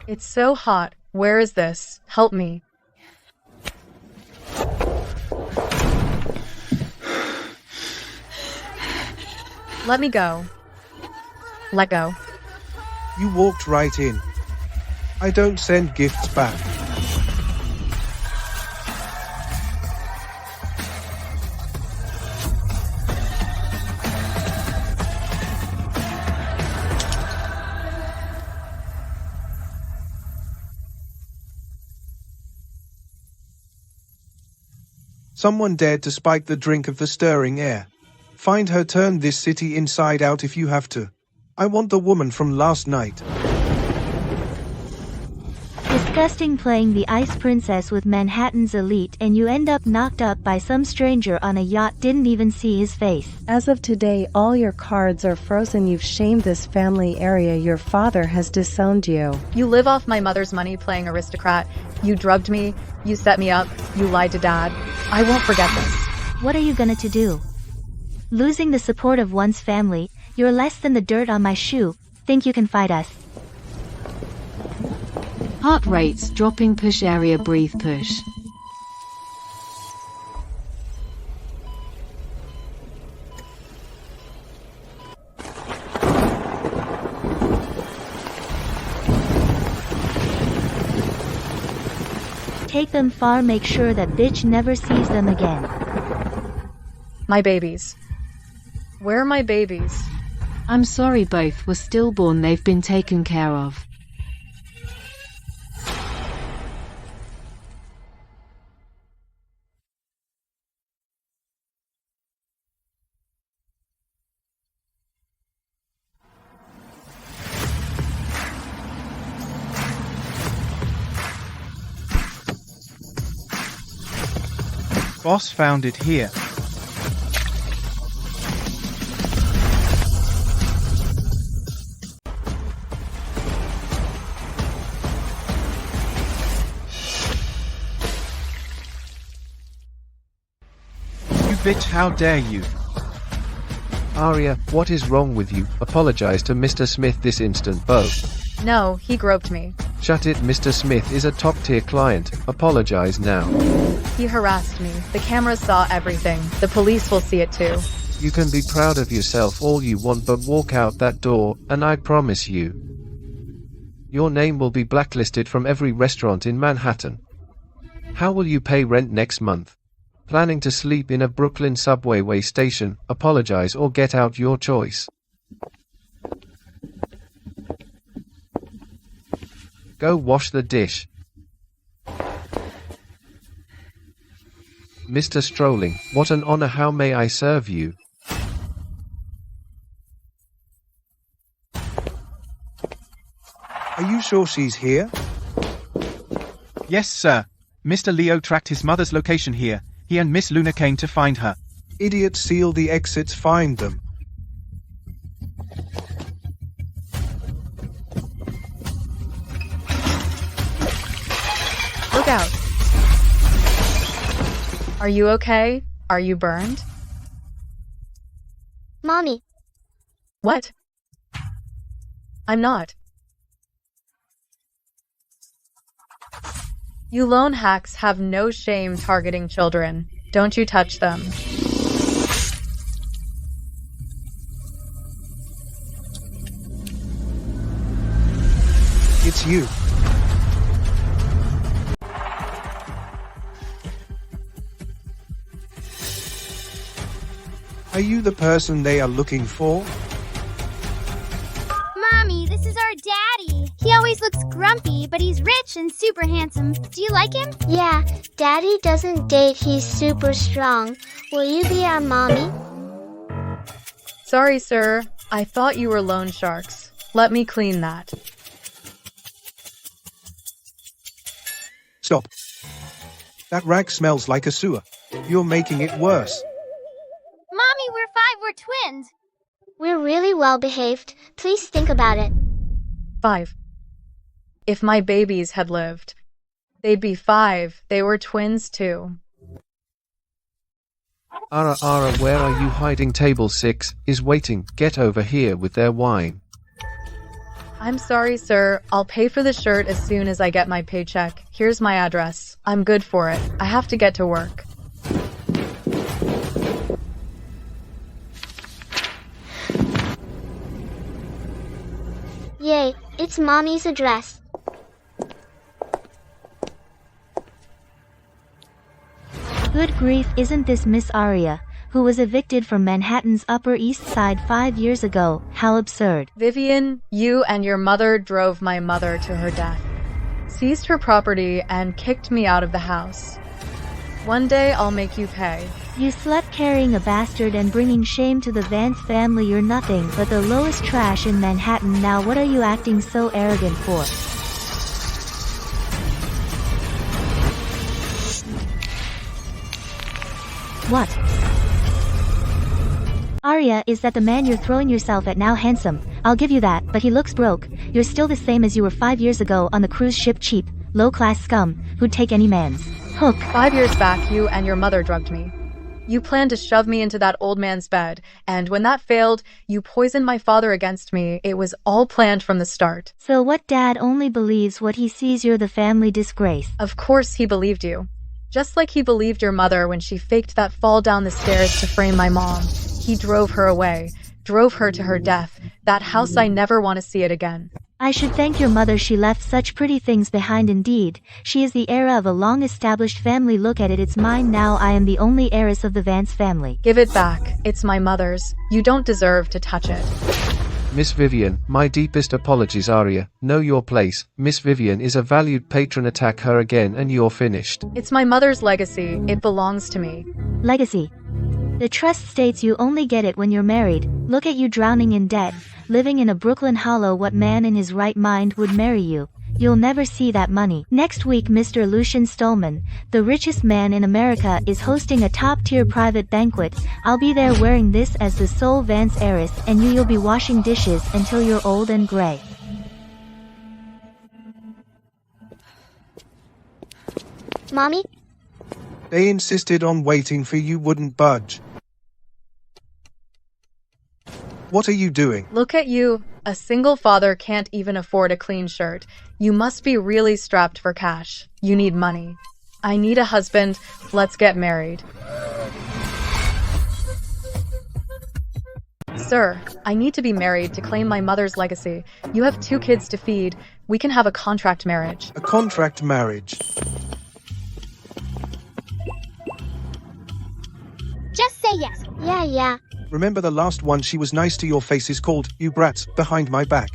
It's so hot. Where is this? Help me. Let me go. Let go. You walked right in. I don't send gifts back. Someone dared to spike the drink of the stirring air. Find her, turn this city inside out if you have to. I want the woman from last night. Disgusting, playing the ice princess with Manhattan's elite and you end up knocked up by some stranger on a yacht, didn't even see his face. As of today, all your cards are frozen. You've shamed this family area. Your father has disowned you. You live off my mother's money playing aristocrat. You drugged me. You set me up. You lied to Dad. I won't forget this. What are you gonna to do? Losing the support of one's family, you're less than the dirt on my shoe. Think you can fight us? Heart rates dropping, push area, breathe, push. Take them far, make sure that bitch never sees them again. My babies. Where are my babies? I'm sorry, both were stillborn, they've been taken care of. Boss found it here. You bitch, how dare you? Arya, what is wrong with you? Apologize to Mr. Smith this instant, Bo. No, he groped me. Shut it, Mr. Smith is a top-tier client. Apologize now. He harassed me. The cameras saw everything. The police will see it too. You can be proud of yourself all you want, but walk out that door, and I promise you, your name will be blacklisted from every restaurant in Manhattan. How will you pay rent next month? Planning to sleep in a Brooklyn subway station? Apologize or get out, your choice. Go wash the dish. Mr. Strolling, what an honor, how may I serve you? Are you sure she's here? Yes, sir. Mr. Leo tracked his mother's location here. He and Miss Luna came to find her. Idiots, seal the exits, find them. Look out. Are you okay? Are you burned? Mommy. What? I'm not. You lone hacks have no shame targeting children. Don't you touch them. It's you. Are you the person they are looking for? Mommy, this is our daddy. He always looks grumpy, but he's rich and super handsome. Do you like him? Yeah, Daddy doesn't date, he's super strong. Will you be our mommy? Sorry, sir. I thought you were loan sharks. Let me clean that. Stop. That rag smells like a sewer. You're making it worse. Mommy, we're 5, we're twins. We're really well behaved. Please think about it. 5. If my babies had lived, they'd be 5. They were twins too. Ara, where are you hiding? Table 6 is waiting. Get over here with their wine. I'm sorry, sir. I'll pay for the shirt as soon as I get my paycheck. Here's my address. I'm good for it. I have to get to work. Yay, it's Mommy's address. Good grief, isn't this Miss Aria, who was evicted from Manhattan's Upper East Side 5 years ago? How absurd. Vivian, you and your mother drove my mother to her death, seized her property, and kicked me out of the house. One day I'll make you pay. You slut, carrying a bastard and bringing shame to the Vance family. You're nothing but the lowest trash in Manhattan. Now what are you acting so arrogant for? What? Arya, is that the man you're throwing yourself at now? Handsome, I'll give you that, but he looks broke. You're still the same as you were 5 years ago on the cruise ship. Cheap, low-class scum, who'd take any man's hook. 5 years back, you and your mother drugged me. You planned to shove me into that old man's bed, and when that failed, you poisoned my father against me. It was all planned from the start. So what? Dad only believes what he sees. You're the family disgrace. Of course he believed you. Just like he believed your mother when she faked that fall down the stairs to frame my mom. He drove her away, drove her to her death. That house, I never want to see it again. I should thank your mother. She left such pretty things behind. Indeed, she is the heir of a long-established family. Look at it, it's mine now. I am the only heiress of the Vance family. Give it back. It's my mother's. You don't deserve to touch it. Miss Vivian, my deepest apologies. Aria, know your place. Miss Vivian is a valued patron. Attack her again and you're finished. It's my mother's legacy. It belongs to me. Legacy. The trust states you only get it when you're married. Look at you, drowning in debt, living in a Brooklyn hollow. What man in his right mind would marry you? You'll never see that money. Next week, Mr. Lucian Stolman, the richest man in America, is hosting a top-tier private banquet. I'll be there wearing this as the sole Vance heiress, and you'll be washing dishes until you're old and gray. Mommy? They insisted on waiting for you, wouldn't budge. What are you doing? Look at you. A single father can't even afford a clean shirt. You must be really strapped for cash. You need money. I need a husband. Let's get married. Sir, I need to be married to claim my mother's legacy. You have 2 kids to feed. We can have a contract marriage. A contract marriage. Just say yes. Yeah. Remember the last one? She was nice to your face. Is called, you brats, behind my back.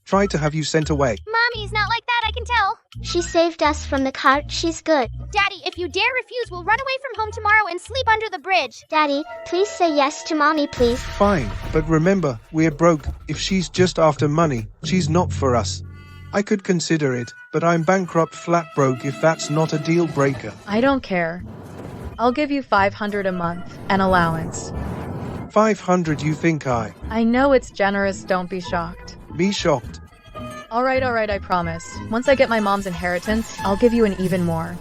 Tried to have you sent away. Mommy's not like that, I can tell. She saved us from the cart. She's good. Daddy, if you dare refuse, we'll run away from home tomorrow and sleep under the bridge. Daddy, please say yes to Mommy, please. Fine, but remember, we're broke. If she's just after money, she's not for us. I could consider it, but I'm bankrupt, flat broke. If that's not a deal breaker. I don't care. I'll give you $500 a month, an allowance. 500, you think I? I know it's generous, don't be shocked. Be shocked. All right, I promise. Once I get my mom's inheritance, I'll give you an even more.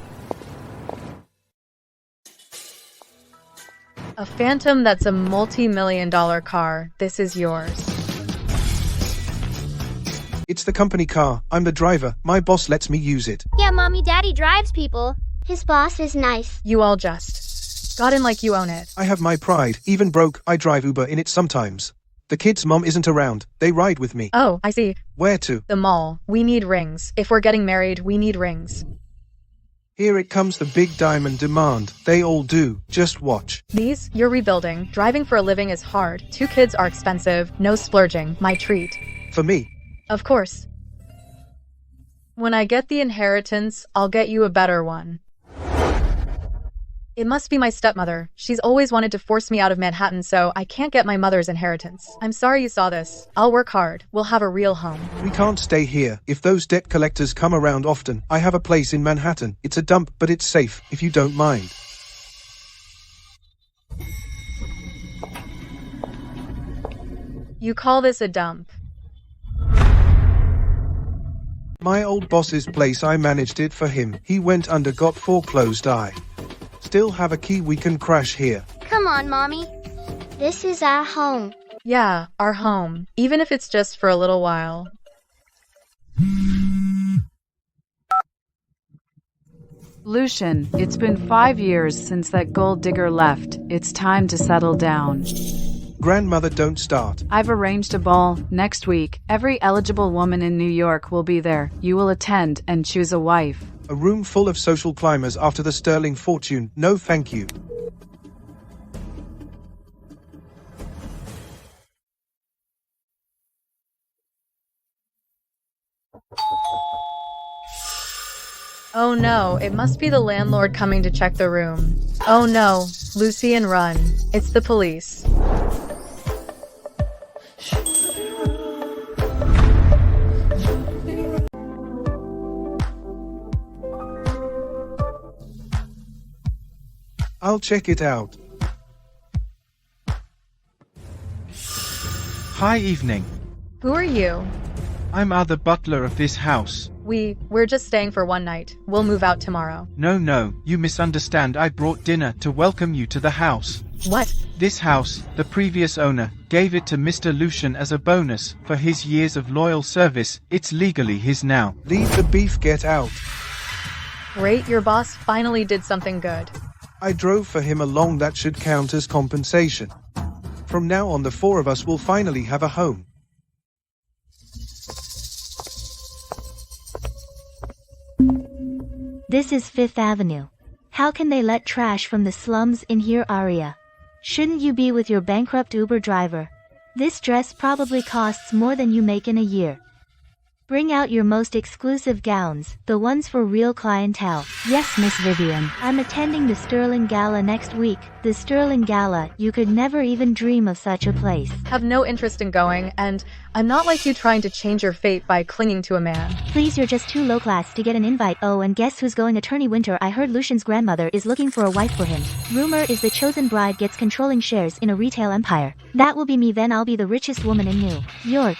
A Phantom that's a multi-million-dollar car. This is yours. It's the company car. I'm the driver. My boss lets me use it. Yeah, Mommy, Daddy drives people. His boss is nice. You all just got in like you own it. I have my pride. Even broke, I drive Uber in it sometimes. The kids' mom isn't around. They ride with me. Oh, I see. Where to? The mall. We need rings. If we're getting married, we need rings. Here it comes, the big diamond demand. They all do. Just watch. These? You're rebuilding. Driving for a living is hard. 2 kids are expensive. No splurging. My treat. For me. Of course. When I get the inheritance, I'll get you a better one. It must be my stepmother. She's always wanted to force me out of Manhattan, so I can't get my mother's inheritance. I'm sorry you saw this. I'll work hard. We'll have a real home. We can't stay here. If those debt collectors come around often, I have a place in Manhattan. It's a dump, but it's safe, if you don't mind. You call this a dump? My old boss's place, I managed it for him. He went under, got foreclosed. I still have a key. We can crash here. Come on, Mommy. This is our home. Yeah, our home. Even if it's just for a little while. Lucian, it's been 5 years since that gold digger left. It's time to settle down. Grandmother, don't start. I've arranged a ball next week. Every eligible woman in New York will be there. You will attend and choose a wife. A room full of social climbers after the sterling fortune. No thank you. Oh no, it must be the landlord coming to check the room. Oh no, Lucian, run. It's the police. I'll check it out. Hi, evening. Who are you? I'm the butler of this house. We're just staying for one night. We'll move out tomorrow. No, you misunderstand. I brought dinner to welcome you to the house. What? This house, the previous owner, gave it to Mr. Lucian as a bonus for his years of loyal service. It's legally his now. Leave the beef, get out. Great, your boss finally did something good. I drove for him along, that should count as compensation. From now on, the four of us will finally have a home. This is Fifth Avenue. How can they let trash from the slums in here, Aria? Shouldn't you be with your bankrupt Uber driver? This dress probably costs more than you make in a year. Bring out your most exclusive gowns, the ones for real clientele. Yes, Miss Vivian. I'm attending the Sterling Gala next week. The Sterling Gala, you could never even dream of such a place. Have no interest in going, and I'm not like you trying to change your fate by clinging to a man. Please, you're just too low class to get an invite. Oh, and guess who's going? Attorney Winter. I heard Lucian's grandmother is looking for a wife for him. Rumor is the chosen bride gets controlling shares in a retail empire. That will be me, then I'll be the richest woman in New York.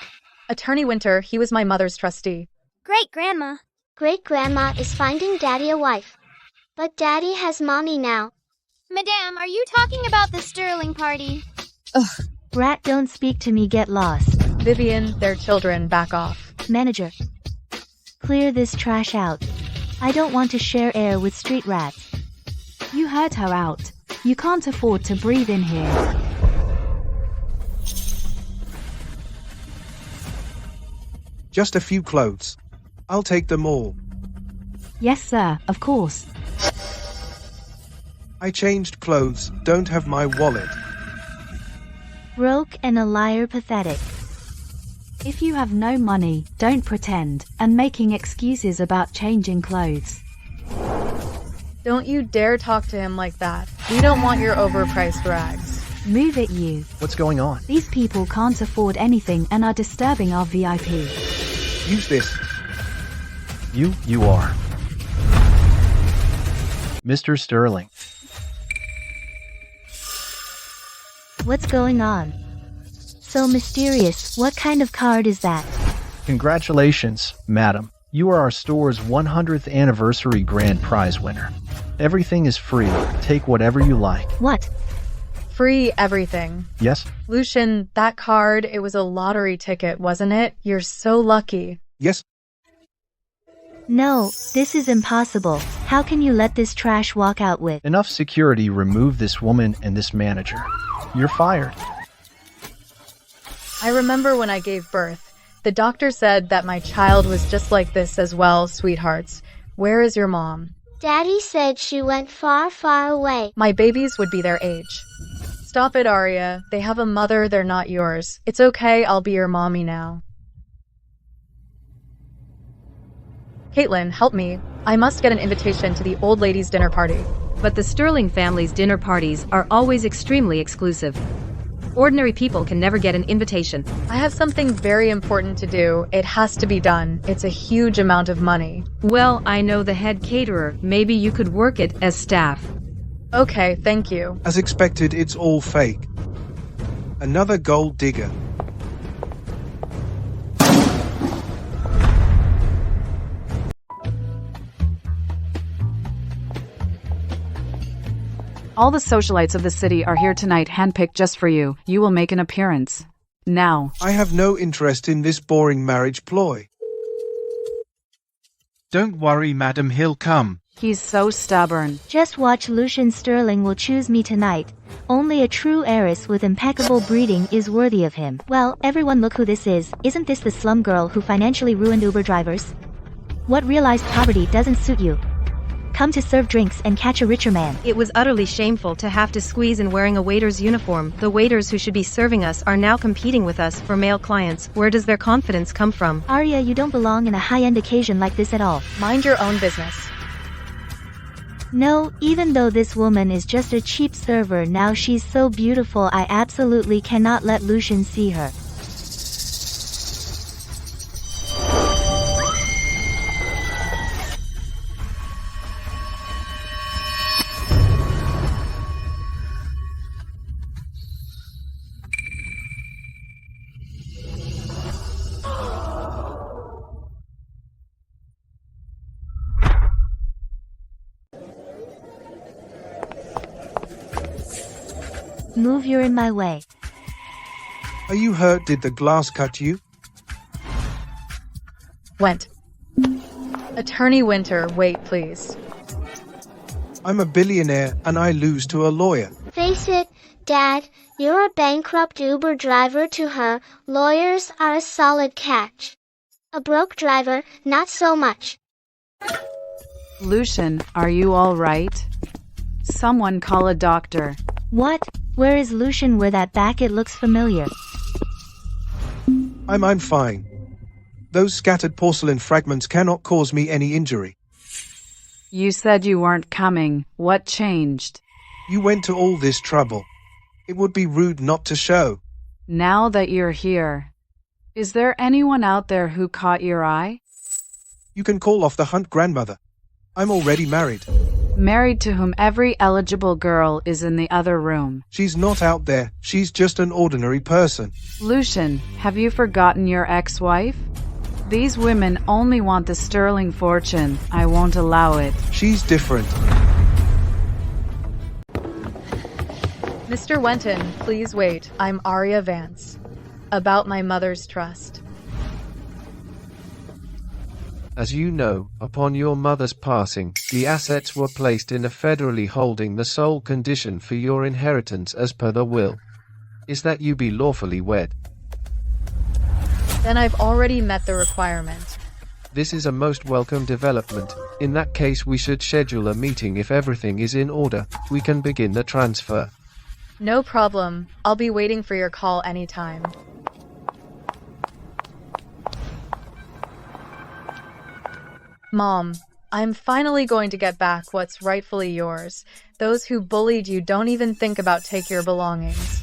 Attorney Winter, he was my mother's trustee. Great-grandma. Great-grandma is finding Daddy a wife. But Daddy has Mommy now. Madame, are you talking about the Sterling party? Ugh. Brat, don't speak to me, get lost. Vivian, their children, back off. Manager. Clear this trash out. I don't want to share air with street rats. You heard her out. You can't afford to breathe in here. Just a few clothes. I'll take them all. Yes, sir, of course. I changed clothes, don't have my wallet. Broke and a liar, pathetic. If you have no money, don't pretend, and making excuses about changing clothes. Don't you dare talk to him like that. We don't want your overpriced rags. Move it, you. What's going on? These people can't afford anything and are disturbing our VIP. Use this. You are. Mr. Sterling. What's going on? So mysterious. What kind of card is that? Congratulations, madam. You are our store's 100th anniversary grand prize winner. Everything is free. Take whatever you like. What? Free everything. Yes? Lucian, that card, it was a lottery ticket, wasn't it? You're so lucky. Yes. No, this is impossible. How can you let this trash walk out with? Enough security. Remove this woman and this manager. You're fired. I remember when I gave birth. The doctor said that my child was just like this as well, sweethearts. Where is your mom? Daddy said she went far, far away. My babies would be their age. Stop it, Aria. They have a mother, they're not yours. It's okay, I'll be your mommy now. Caitlin, help me. I must get an invitation to the old lady's dinner party. But the Sterling family's dinner parties are always extremely exclusive. Ordinary people can never get an invitation. I have something very important to do. It has to be done. It's a huge amount of money. Well, I know the head caterer. Maybe you could work it as staff. Okay, thank you. As expected, it's all fake. Another gold digger. All the socialites of the city are here tonight, handpicked just for you. You will make an appearance. Now. I have no interest in this boring marriage ploy. Don't worry, madam, he'll come. He's so stubborn. Just watch. Lucian Sterling will choose me tonight. Only a true heiress with impeccable breeding is worthy of him. Well, everyone, look who this is. Isn't this the slum girl who financially ruined Uber drivers? What realized poverty doesn't suit you? Come to serve drinks and catch a richer man. It was utterly shameful to have to squeeze in wearing a waiter's uniform. The waiters who should be serving us are now competing with us for male clients. Where does their confidence come from? Arya, you don't belong in a high-end occasion like this at all. Mind your own business. No, even though this woman is just a cheap server, now she's so beautiful I absolutely cannot let Lucian see her. Move, you're in my way. Are you hurt? Did the glass cut you? Went. Attorney Winter, wait please. I'm a billionaire and I lose to a lawyer. Face it, Dad, you're a bankrupt Uber driver to her. Lawyers are a solid catch. A broke driver, not so much. Lucian, are you all right? Someone call a doctor. What? Where is Lucian? Where that back? It looks familiar. I'm fine. Those scattered porcelain fragments cannot cause me any injury. You said you weren't coming. What changed? You went to all this trouble. It would be rude not to show. Now that you're here, is there anyone out there who caught your eye? You can call off the hunt, grandmother. I'm already married. Married to whom? Every eligible girl is in the other room. She's not out there. She's just an ordinary person. Lucian, have you forgotten your ex-wife? These women only want the sterling fortune. I won't allow it. She's different. Mr. Wenton, please wait. I'm Arya Vance. About my mother's trust. As you know, upon your mother's passing, the assets were placed in a federally holding, the sole condition for your inheritance as per the will is that you be lawfully wed. Then I've already met the requirement. This is a most welcome development. In that case, we should schedule a meeting. If everything is in order, we can begin the transfer. No problem. I'll be waiting for your call anytime. Mom, I'm finally going to get back what's rightfully yours. Those who bullied you don't even think about taking your belongings.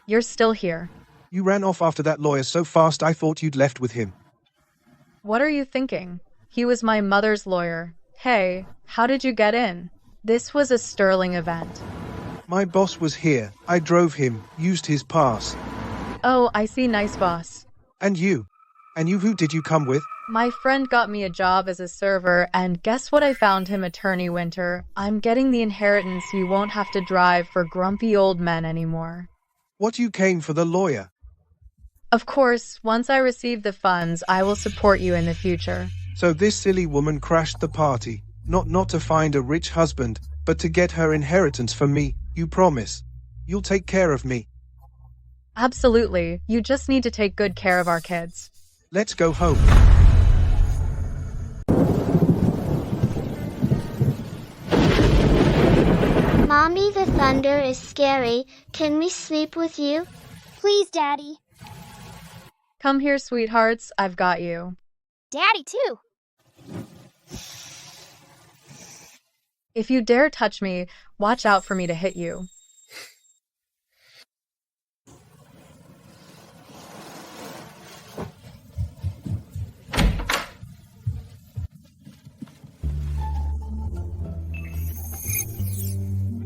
You're still here. You ran off after that lawyer so fast I thought you'd left with him. What are you thinking? He was my mother's lawyer. Hey, how did you get in? This was a sterling event. My boss was here. I drove him, used his pass. Oh, I see. Nice boss. And you? And you, who did you come with? My friend got me a job as a server, and guess what I found him, Attorney Winter? I'm getting the inheritance. You won't have to drive for grumpy old men anymore. What, you came for the lawyer? Of course, once I receive the funds, I will support you in the future. So this silly woman crashed the party, not to find a rich husband, but to get her inheritance from me. You promise? You'll take care of me? Absolutely. You just need to take good care of our kids. Let's go home. Mommy, the thunder is scary. Can we sleep with you? Please, Daddy. Come here, sweethearts. I've got you. Daddy, too. If you dare touch me, watch out for me to hit you.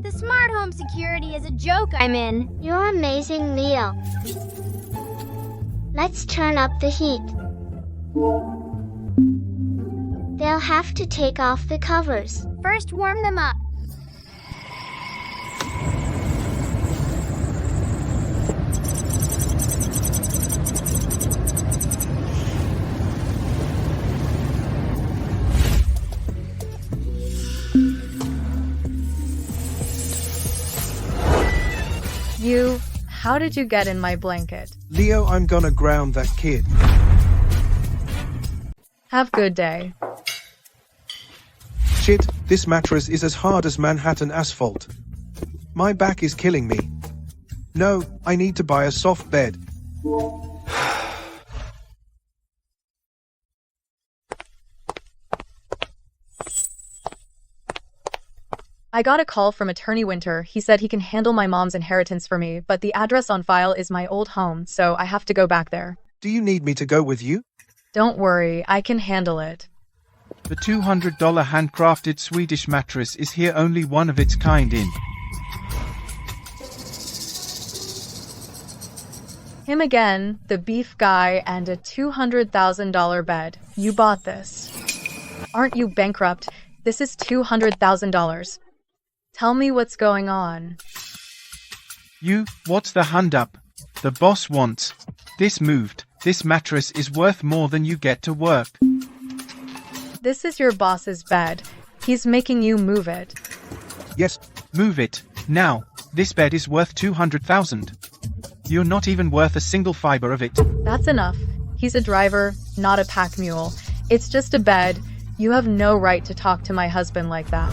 The smart home security is a joke I'm in. You're amazing, Leo. Let's turn up the heat. They'll have to take off the covers. First, warm them up. How did you get in my blanket? Leo, I'm gonna ground that kid. Have good day. Shit, this mattress is as hard as Manhattan asphalt. My back is killing me. No, I need to buy a soft bed. I got a call from Attorney Winter. He said he can handle my mom's inheritance for me, but the address on file is my old home, so I have to go back there. Do you need me to go with you? Don't worry, I can handle it. The $200 handcrafted Swedish mattress is here, only one of its kind in. Him again, the beef guy, and a $200,000 bed. You bought this. Aren't you bankrupt? This is $200,000. Tell me what's going on. What's the hand up? The boss wants this moved. This mattress is worth more than you get to work. This is your boss's bed. He's making you move it. Yes. Move it. Now. This bed is worth $200,000. You're not even worth a single fiber of it. That's enough. He's a driver, not a pack mule. It's just a bed. You have no right to talk to my husband like that.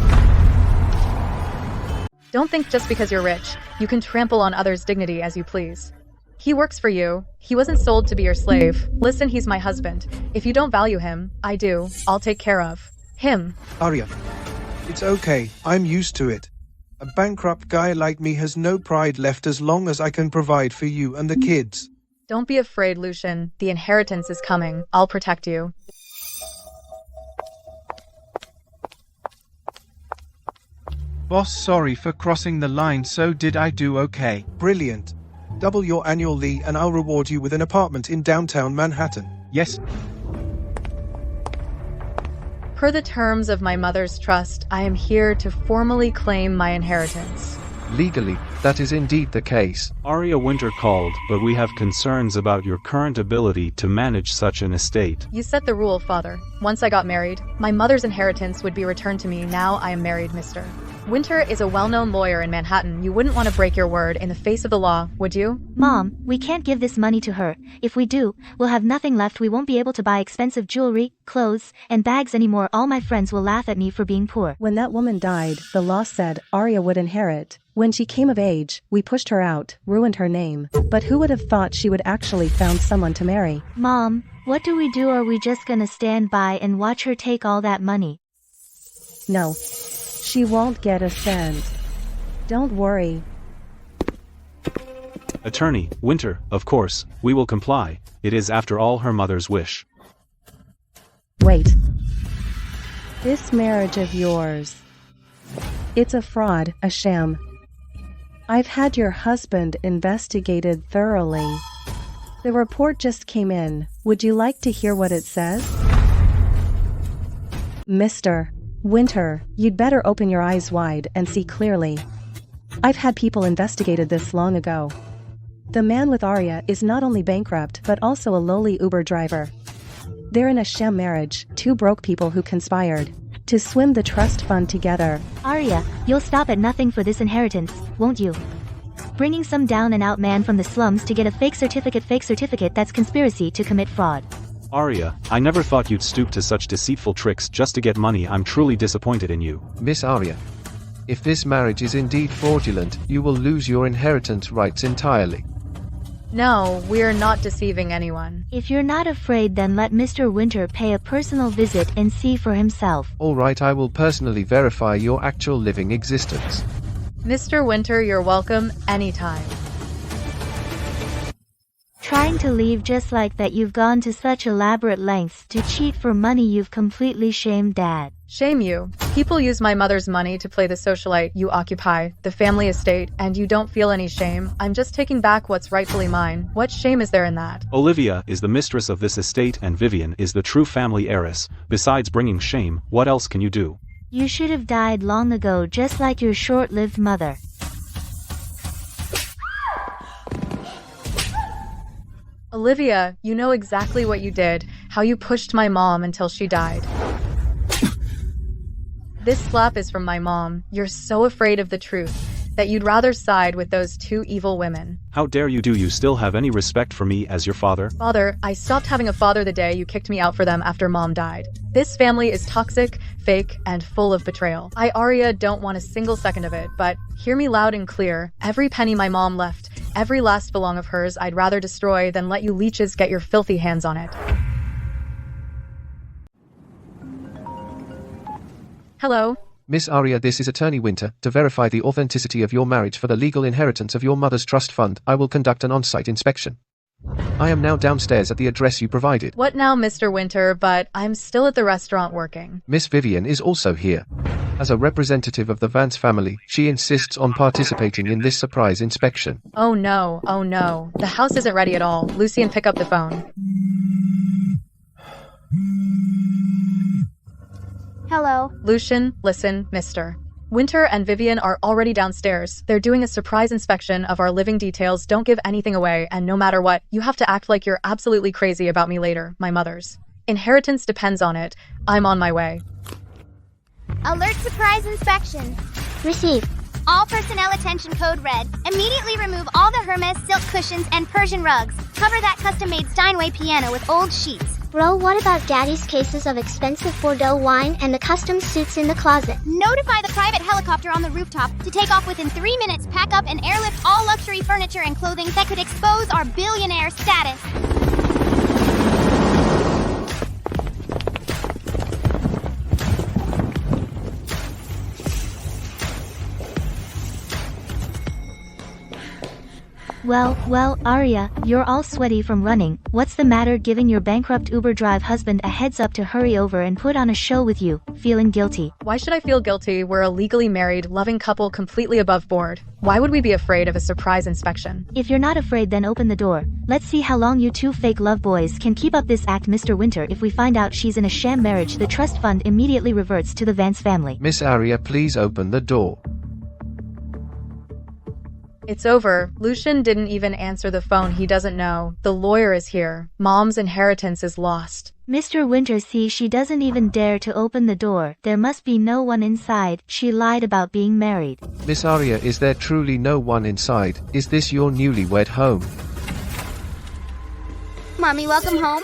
Don't think just because you're rich, you can trample on others' dignity as you please. He works for you. He wasn't sold to be your slave. Listen, he's my husband. If you don't value him, I do. I'll take care of him. Arya, it's okay. I'm used to it. A bankrupt guy like me has no pride left as long as I can provide for you and the kids. Don't be afraid, Lucian. The inheritance is coming. I'll protect you. Boss, sorry for crossing the line, so did I do okay? Brilliant. Double your annual leave and I'll reward you with an apartment in downtown Manhattan. Yes. Per the terms of my mother's trust, I am here to formally claim my inheritance. Legally, that is indeed the case. Arya Winter called, but we have concerns about your current ability to manage such an estate. You set the rule, father. Once I got married, my mother's inheritance would be returned to me. Now I am married, Mr. Winter is a well-known lawyer in Manhattan. You wouldn't want to break your word in the face of the law, would you? Mom, we can't give this money to her. If we do, we'll have nothing left. We won't be able to buy expensive jewelry, clothes, and bags anymore. All my friends will laugh at me for being poor. When that woman died, the law said Arya would inherit. When she came of age, we pushed her out, ruined her name. But who would have thought she would actually found someone to marry? Mom, what do we do? Are we just gonna stand by and watch her take all that money? No. She won't get a cent. Don't worry. Attorney Winter, of course, we will comply. It is after all her mother's wish. Wait. This marriage of yours. It's a fraud, a sham. I've had your husband investigated thoroughly. The report just came in. Would you like to hear what it says? Mr. Winter, you'd better open your eyes wide and see clearly. I've had people investigated this long ago. The man with Arya is not only bankrupt but also a lowly Uber driver. They're in a sham marriage, two broke people who conspired to swim the trust fund together. Arya, you'll stop at nothing for this inheritance, won't you? Bringing some down-and-out man from the slums to get a fake certificate, that's conspiracy to commit fraud. Arya, I never thought you'd stoop to such deceitful tricks just to get money. I'm truly disappointed in you. Miss Arya, if this marriage is indeed fraudulent, you will lose your inheritance rights entirely. No, we're not deceiving anyone. If you're not afraid, then let Mr. Winter pay a personal visit and see for himself. All right, I will personally verify your actual living existence. Mr. Winter, you're welcome anytime. Trying to leave just like that. You've gone to such elaborate lengths to cheat for money. You've completely shamed Dad. Shame you. People use my mother's money to play the socialite. You occupy the family estate, and you don't feel any shame. I'm just taking back what's rightfully mine. What shame is there in that? Olivia is the mistress of this estate and Vivian is the true family heiress. Besides bringing shame, what else can you do? You should have died long ago, just like your short-lived mother. Olivia, you know exactly what you did, how you pushed my mom until she died. This slap is from my mom. You're so afraid of the truth. that you'd rather side with those two evil women. How dare you? Do you still have any respect for me as your father? Father, I stopped having a father the day you kicked me out for them after Mom died. This family is toxic, fake, and full of betrayal. I, Arya, don't want a single second of it, but hear me loud and clear. Every penny my mom left, every last belong of hers, I'd rather destroy than let you leeches get your filthy hands on it. Hello? Miss Arya, this is Attorney Winter. To verify the authenticity of your marriage for the legal inheritance of your mother's trust fund, I will conduct an on-site inspection. I am now downstairs at the address you provided. What now, Mr. Winter? But I'm still at the restaurant working. Miss Vivian is also here. As a representative of the Vance family, she insists on participating in this surprise inspection. Oh no, oh no. The house isn't ready at all. Lucian, pick up the phone. Hello. Lucian, listen, Mr. Winter and Vivian are already downstairs. They're doing a surprise inspection of our living details. Don't give anything away, and no matter what, you have to act like you're absolutely crazy about me later, my mother's. Inheritance depends on it. I'm on my way. Alert surprise inspection. Receive. All personnel attention code red. Immediately remove all the Hermes silk cushions and Persian rugs. Cover that custom-made Steinway piano with old sheets. Bro, what about Daddy's cases of expensive Bordeaux wine and the custom suits in the closet? Notify the private helicopter on the rooftop to take off within 3 minutes. Pack up and airlift all luxury furniture and clothing that could expose our billionaire status. Well, Arya, you're all sweaty from running. What's the matter giving your bankrupt Uber drive husband a heads up to hurry over and put on a show with you? Feeling guilty? Why should I feel guilty? We're a legally married, loving couple completely above board. Why would we be afraid of a surprise inspection? If you're not afraid, then open the door. Let's see how long you two fake love boys can keep up this act, Mr. Winter. If we find out she's in a sham marriage, the trust fund immediately reverts to the Vance family. Miss Arya, please open the door. It's over. Lucian didn't even answer the phone. He doesn't know. The lawyer is here. Mom's inheritance is lost. Mr. Winter, see, she doesn't even dare to open the door. There must be no one inside. She lied about being married. Miss Arya, is there truly no one inside? Is this your newlywed home? Mommy, welcome home.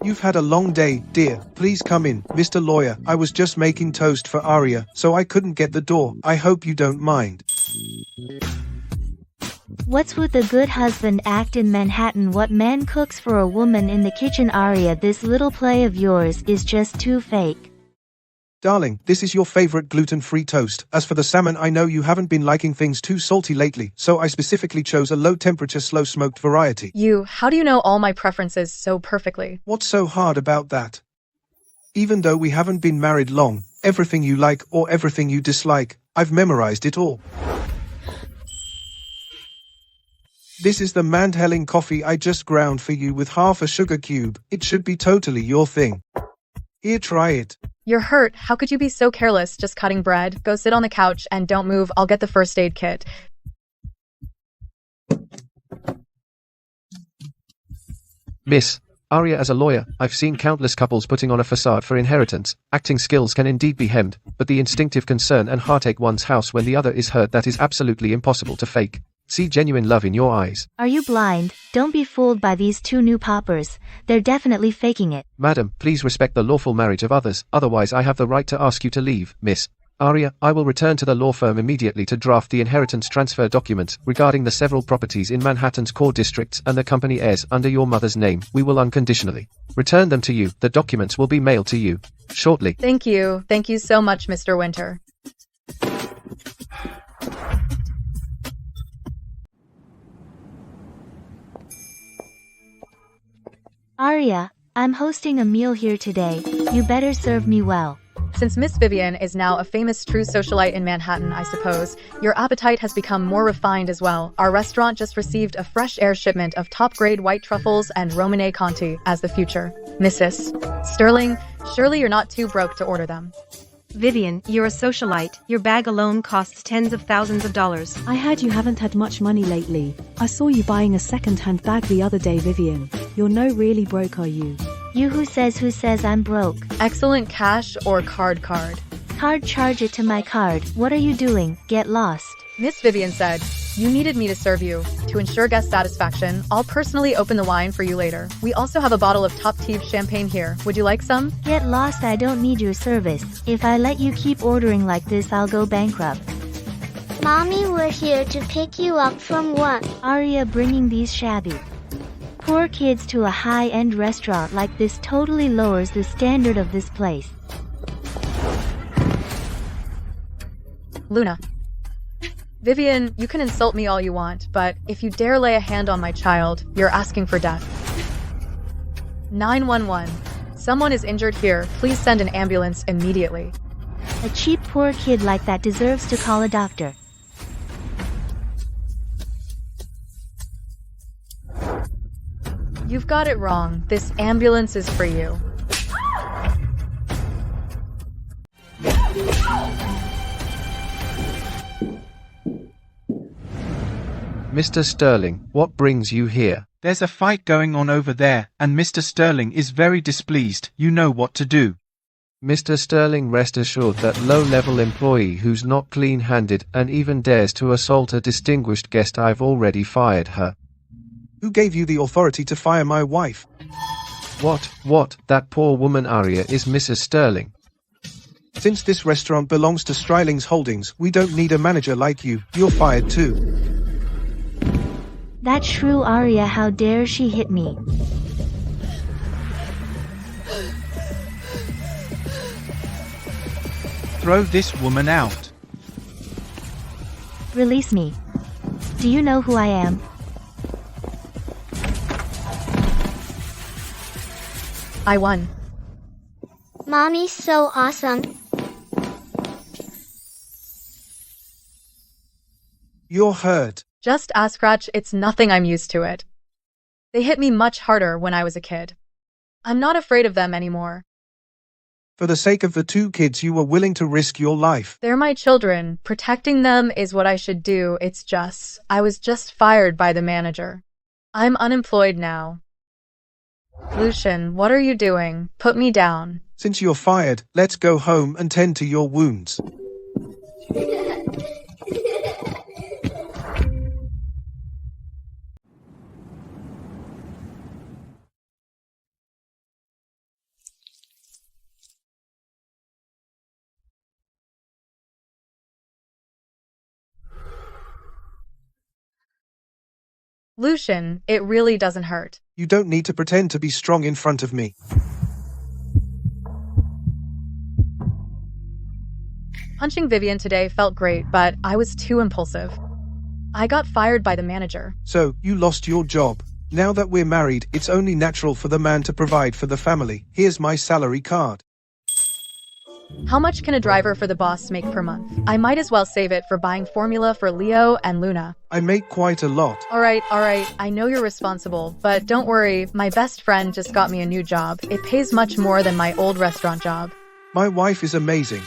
You've had a long day, dear. Please come in, Mr. Lawyer. I was just making toast for Arya, so I couldn't get the door. I hope you don't mind. What's with the good husband act in Manhattan? What man cooks for a woman in the kitchen? Arya, this little play of yours is just too fake. Darling, this is your favorite gluten-free toast. As for the salmon, I know you haven't been liking things too salty lately, so I specifically chose a low-temperature, slow-smoked variety. How do you know all my preferences so perfectly? What's so hard about that? Even though we haven't been married long, everything you like or everything you dislike, I've memorized it all. This is the Mandhelling coffee I just ground for you with half a sugar cube. It should be totally your thing. Here, try it. You're hurt. How could you be so careless just cutting bread? Go sit on the couch and don't move. I'll get the first aid kit. Miss Arya, as a lawyer, I've seen countless couples putting on a facade for inheritance. Acting skills can indeed be hemmed, but the instinctive concern and heartache one's house when the other is hurt, that is absolutely impossible to fake. See genuine love in your eyes. Are you blind? Don't be fooled by these two new poppers. They're definitely faking it. Madam, please respect the lawful marriage of others, otherwise I have the right to ask you to leave. Miss Arya, I will return to the law firm immediately to draft the inheritance transfer documents regarding the several properties in Manhattan's core districts and the company heirs under your mother's name. We will unconditionally return them to you. The documents will be mailed to you shortly. Thank you. Thank you so much, Mr. Winter. Arya, I'm hosting a meal here today. You better serve me well. Since Miss Vivian is now a famous true socialite in Manhattan, I suppose, your appetite has become more refined as well. Our restaurant just received a fresh air shipment of top-grade white truffles and Romane Conti as the future. Mrs. Sterling, surely you're not too broke to order them. Vivian, you're a socialite. Your bag alone costs tens of thousands of dollars. I heard you haven't had much money lately. I saw you buying a second-hand bag the other day, Vivian. You're no really broke, are you? You who says I'm broke? Excellent cash or card? Card, charge it to my card. What are you doing? Get lost. Miss Vivian said, "You needed me to serve you. To ensure guest satisfaction, I'll personally open the wine for you later. We also have a bottle of top-tier champagne here. Would you like some?" Get lost, I don't need your service. If I let you keep ordering like this, I'll go bankrupt. Mommy, we're here to pick you up from work. Arya bringing these shabby poor kids to a high-end restaurant like this totally lowers the standard of this place. Luna. Vivian, you can insult me all you want, but if you dare lay a hand on my child, you're asking for death. 911. Someone is injured here. Please send an ambulance immediately. A cheap poor kid like that deserves to call a doctor. You've got it wrong. This ambulance is for you. Mr. Sterling, what brings you here? There's a fight going on over there, and Mr. Sterling is very displeased. You know what to do. Mr. Sterling, rest assured that low-level employee who's not clean-handed and even dares to assault a distinguished guest, I've already fired her. Who gave you the authority to fire my wife? What? That poor woman Arya is Mrs. Sterling. Since this restaurant belongs to Striling's Holdings, we don't need a manager like you. You're fired too. That shrew Arya, how dare she hit me? Throw this woman out. Release me. Do you know who I am? I won. Mommy's so awesome. You're hurt. Just ask Ratch, it's nothing, I'm used to it. They hit me much harder when I was a kid. I'm not afraid of them anymore. For the sake of the two kids, you were willing to risk your life. They're my children. Protecting them is what I should do. It's just, I was just fired by the manager. I'm unemployed now. Lucian, what are you doing? Put me down. Since you're fired, let's go home and tend to your wounds. Lucian, it really doesn't hurt. You don't need to pretend to be strong in front of me. Punching Vivian today felt great, but I was too impulsive. I got fired by the manager. So, you lost your job. Now that we're married, it's only natural for the man to provide for the family. Here's my salary card. How much can a driver for the boss make per month? I might as well save it for buying formula for Leo and Luna. I make quite a lot. All right. I know you're responsible, but don't worry. My best friend just got me a new job. It pays much more than my old restaurant job. My wife is amazing.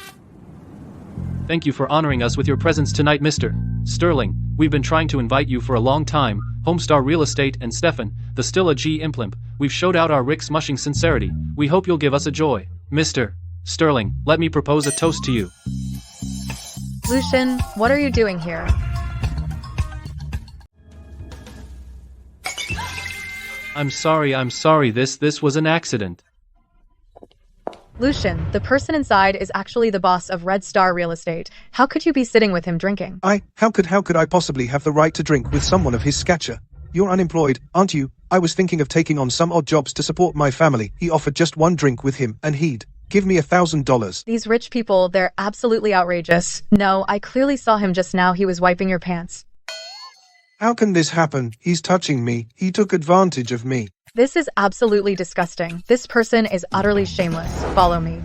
Thank you for honoring us with your presence tonight, Mr. Sterling. We've been trying to invite you for a long time. Homestar Real Estate and Stefan, the still a G implimp. We've showed out our Rick smushing sincerity. We hope you'll give us a joy. Mr. Sterling, let me propose a toast to you. Lucian, what are you doing here? I'm sorry, this was an accident. Lucian, the person inside is actually the boss of Red Star Real Estate. How could you be sitting with him drinking? How could I possibly have the right to drink with someone of his stature? You're unemployed, aren't you? I was thinking of taking on some odd jobs to support my family. He offered just one drink with him, and he'd give me $1,000. These rich people, they're absolutely outrageous. No, I clearly saw him just now. He was wiping your pants. How can this happen? He's touching me. He took advantage of me. This is absolutely disgusting. This person is utterly shameless. Follow me.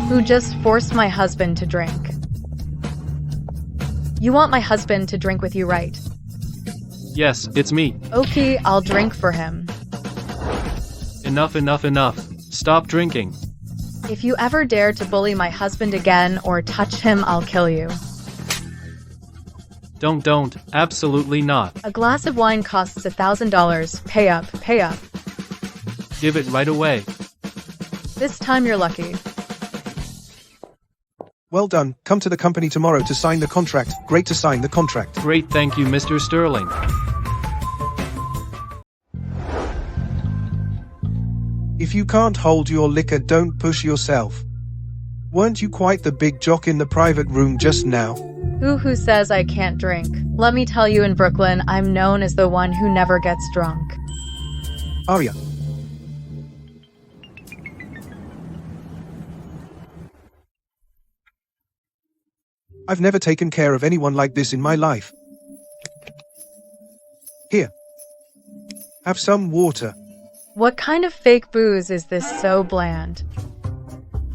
Who just forced my husband to drink. You want my husband to drink with you, right? Yes, it's me. Okay, I'll drink for him. Enough. Stop drinking. If you ever dare to bully my husband again or touch him, I'll kill you. Don't. Absolutely not. A glass of wine costs $1,000. Pay up. Give it right away. This time you're lucky. Well done, come to the company tomorrow to sign the contract. Great to sign the contract. Great, thank you, Mr. Sterling. If you can't hold your liquor, don't push yourself. Weren't you quite the big jock in the private room just now? Who says I can't drink? Let me tell you, in Brooklyn, I'm known as the one who never gets drunk. Arya. I've never taken care of anyone like this in my life. Here. Have some water. What kind of fake booze is this so bland?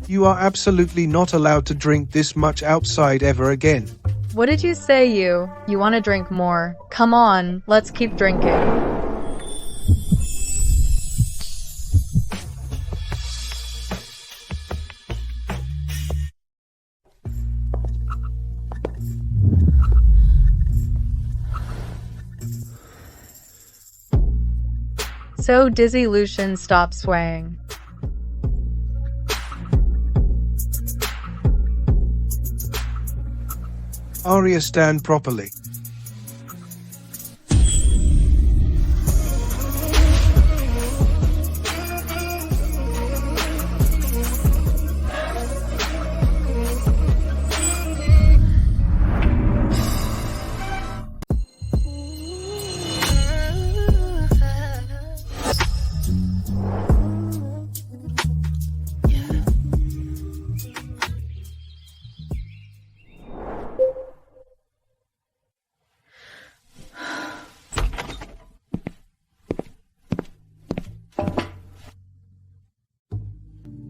You are absolutely not allowed to drink this much outside ever again. What did you say, you? You want to drink more? Come on, let's keep drinking. So dizzy, Lucian stopped swaying. Arya, stand properly.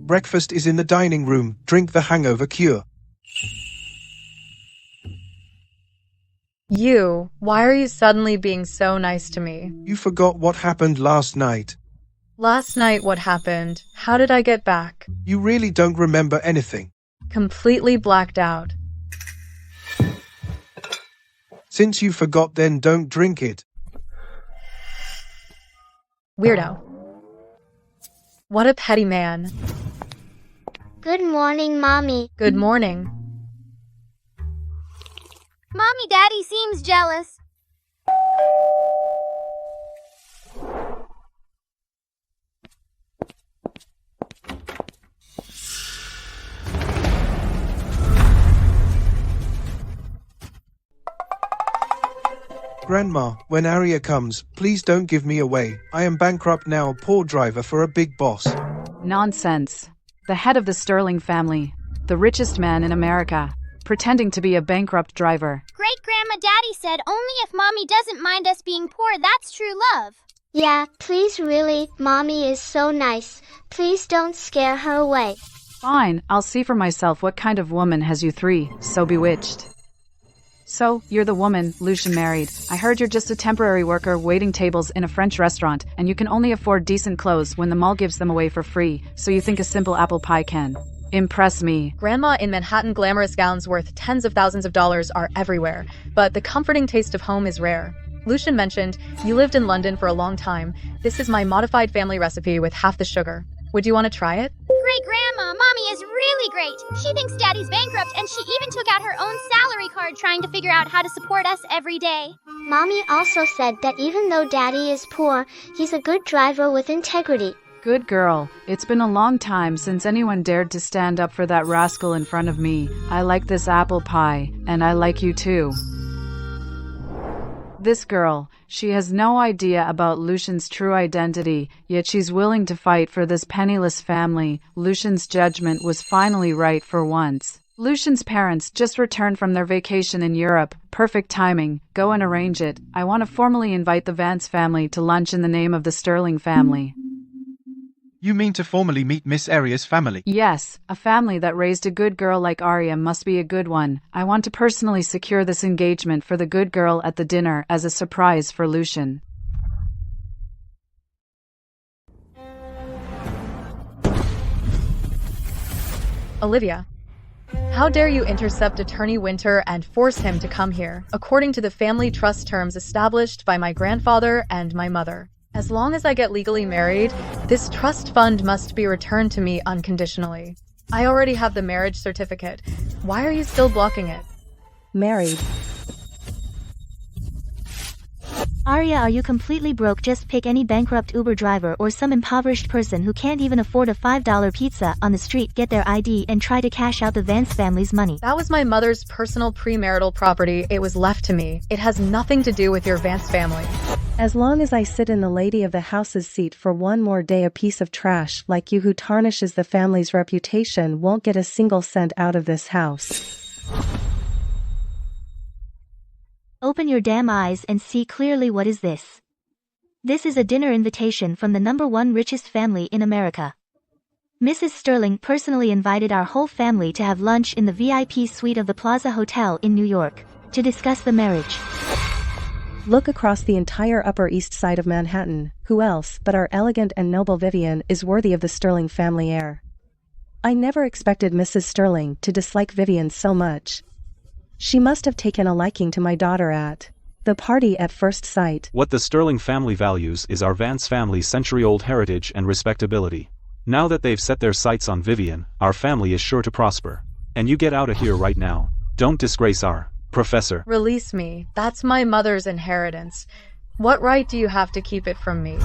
Breakfast is in the dining room. Drink the hangover cure. You, why are you suddenly being so nice to me? You forgot what happened last night. Last night, what happened? How did I get back? You really don't remember anything. Completely blacked out. Since you forgot, then don't drink it. Weirdo. What a petty man. Good morning, Mommy. Good morning. Mommy, Daddy seems jealous. Grandma, when Arya comes, please don't give me away. I am bankrupt now, poor driver for a big boss. Nonsense. The head of the Sterling family, the richest man in America, pretending to be a bankrupt driver. Great-Grandma Daddy said only if Mommy doesn't mind us being poor, that's true love. Yeah, please really, Mommy is so nice. Please don't scare her away. Fine, I'll see for myself what kind of woman has you three so bewitched. So, you're the woman Lucian married. I heard you're just a temporary worker waiting tables in a French restaurant, and you can only afford decent clothes when the mall gives them away for free, so you think a simple apple pie can impress me. Grandma, in Manhattan, glamorous gowns worth tens of thousands of dollars are everywhere, but the comforting taste of home is rare. Lucian mentioned, you lived in London for a long time. This is my modified family recipe with half the sugar. Would you want to try it? Great-Grandma, Mommy is really great. She thinks Daddy's bankrupt, and she even took out her own salary card trying to figure out how to support us every day. Mommy also said that even though Daddy is poor, he's a good driver with integrity. Good girl. It's been a long time since anyone dared to stand up for that rascal in front of me. I like this apple pie, and I like you too. This girl, she has no idea about Lucian's true identity, yet she's willing to fight for this penniless family. Lucian's judgment was finally right for once. Lucian's parents just returned from their vacation in Europe. Perfect timing. Go and arrange it. I want to formally invite the Vance family to lunch in the name of the Sterling family. You mean to formally meet Miss Arya's family? Yes, a family that raised a good girl like Arya must be a good one. I want to personally secure this engagement for the good girl at the dinner as a surprise for Lucian. Olivia. How dare you intercept Attorney Winter and force him to come here, according to the family trust terms established by my grandfather and my mother. As long as I get legally married, this trust fund must be returned to me unconditionally. I already have the marriage certificate. Why are you still blocking it? Married. Arya, are you completely broke? Just pick any bankrupt Uber driver or some impoverished person who can't even afford a $5 pizza on the street, get their ID and try to cash out the Vance family's money. That was my mother's personal premarital property. It was left to me. It has nothing to do with your Vance family. As long as I sit in the lady of the house's seat for one more day, a piece of trash like you who tarnishes the family's reputation won't get a single cent out of this house. Open your damn eyes and see clearly. What is this? This is a dinner invitation from the #1 richest family in America. Mrs. Sterling personally invited our whole family to have lunch in the VIP suite of the Plaza Hotel in New York to discuss the marriage. Look across the entire Upper East Side of Manhattan. Who else but our elegant and noble Vivian is worthy of the Sterling family heir? I never expected Mrs. Sterling to dislike Vivian so much. She must have taken a liking to my daughter at the party at first sight. What the Sterling family values is our Vance family's century-old heritage and respectability. Now that they've set their sights on Vivian, our family is sure to prosper. And you get out of here right now. Don't disgrace our professor. Release me. That's my mother's inheritance. What right do you have to keep it from me?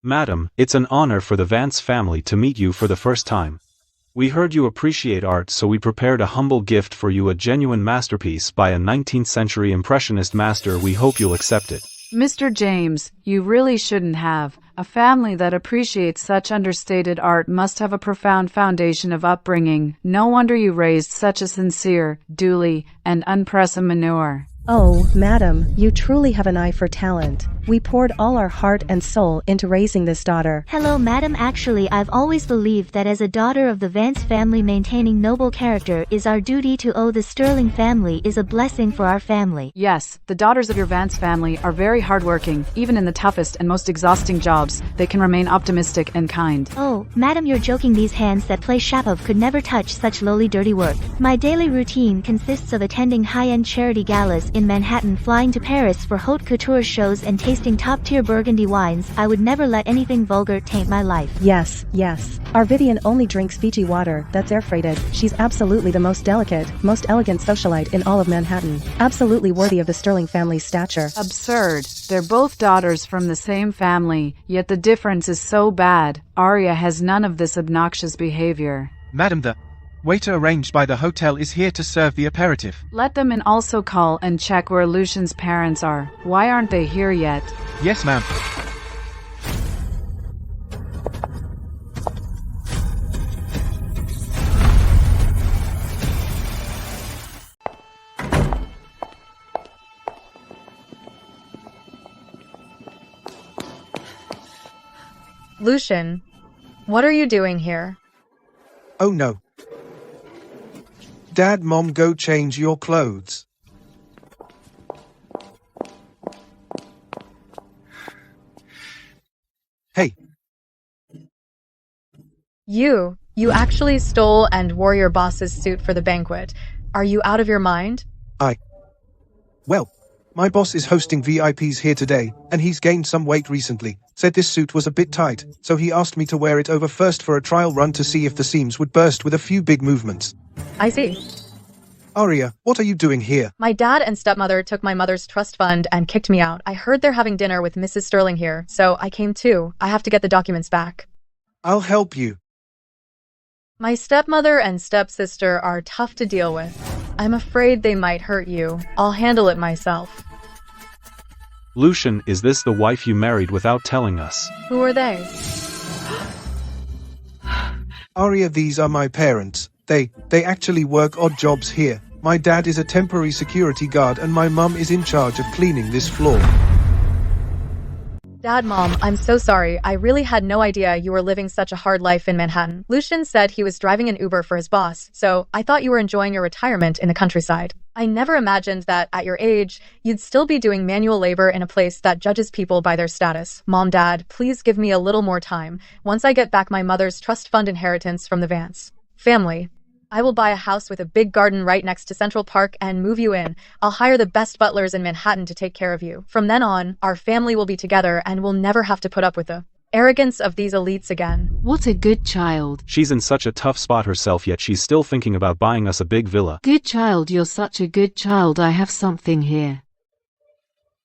Madam, it's an honor for the Vance family to meet you for the first time. We heard you appreciate art, so we prepared a humble gift for you, a genuine masterpiece by a 19th century impressionist master. We hope you'll accept it. Mr. James, you really shouldn't have. A family that appreciates such understated art must have a profound foundation of upbringing. No wonder you raised such a sincere, duly, and unpressed manure. Oh, madam, you truly have an eye for talent. We poured all our heart and soul into raising this daughter. Hello, madam. Actually, I've always believed that as a daughter of the Vance family, maintaining noble character is our duty. To owe the Sterling family is a blessing for our family. Yes, the daughters of your Vance family are very hardworking. Even in the toughest and most exhausting jobs, they can remain optimistic and kind. Oh, madam, you're joking. These hands that play Shapov could never touch such lowly, dirty work. My daily routine consists of attending high-end charity galas in Manhattan, flying to Paris for haute couture shows, and tasting top-tier Burgundy wines. I would never let anything vulgar taint my life. Yes, yes. Our Vivian only drinks Fiji water that's air-freighted. She's absolutely the most delicate, most elegant socialite in all of Manhattan. Absolutely worthy of the Sterling family's stature. Absurd. They're both daughters from the same family, yet the difference is so bad. Arya has none of this obnoxious behavior. Madam, the waiter arranged by the hotel is here to serve the aperitif. Let them in. Also call and check where Lucian's parents are. Why aren't they here yet? Yes, ma'am. Lucian, what are you doing here? Oh no. Dad, Mom, go change your clothes. Hey. You actually stole and wore your boss's suit for the banquet. Are you out of your mind? Well, my boss is hosting VIPs here today, and he's gained some weight recently. Said this suit was a bit tight, so he asked me to wear it over first for a trial run to see if the seams would burst with a few big movements. I see. Arya, what are you doing here? My dad and stepmother took my mother's trust fund and kicked me out. I heard they're having dinner with Mrs. Sterling here, so I came too. I have to get the documents back. I'll help you. My stepmother and stepsister are tough to deal with. I'm afraid they might hurt you. I'll handle it myself. Lucian, is this the wife you married without telling us? Who are they? Arya, these are my parents. They actually work odd jobs here. My dad is a temporary security guard and my mum is in charge of cleaning this floor. Dad, Mom, I'm so sorry. I really had no idea you were living such a hard life in Manhattan. Lucian said he was driving an Uber for his boss, so I thought you were enjoying your retirement in the countryside. I never imagined that at your age, you'd still be doing manual labor in a place that judges people by their status. Mom, Dad, please give me a little more time. Once I get back my mother's trust fund inheritance from the Vance family, I will buy a house with a big garden right next to Central Park and move you in. I'll hire the best butlers in Manhattan to take care of you. From then on, our family will be together and we'll never have to put up with the arrogance of these elites again. What a good child. She's in such a tough spot herself, yet she's still thinking about buying us a big villa. Good child, you're such a good child. I have something here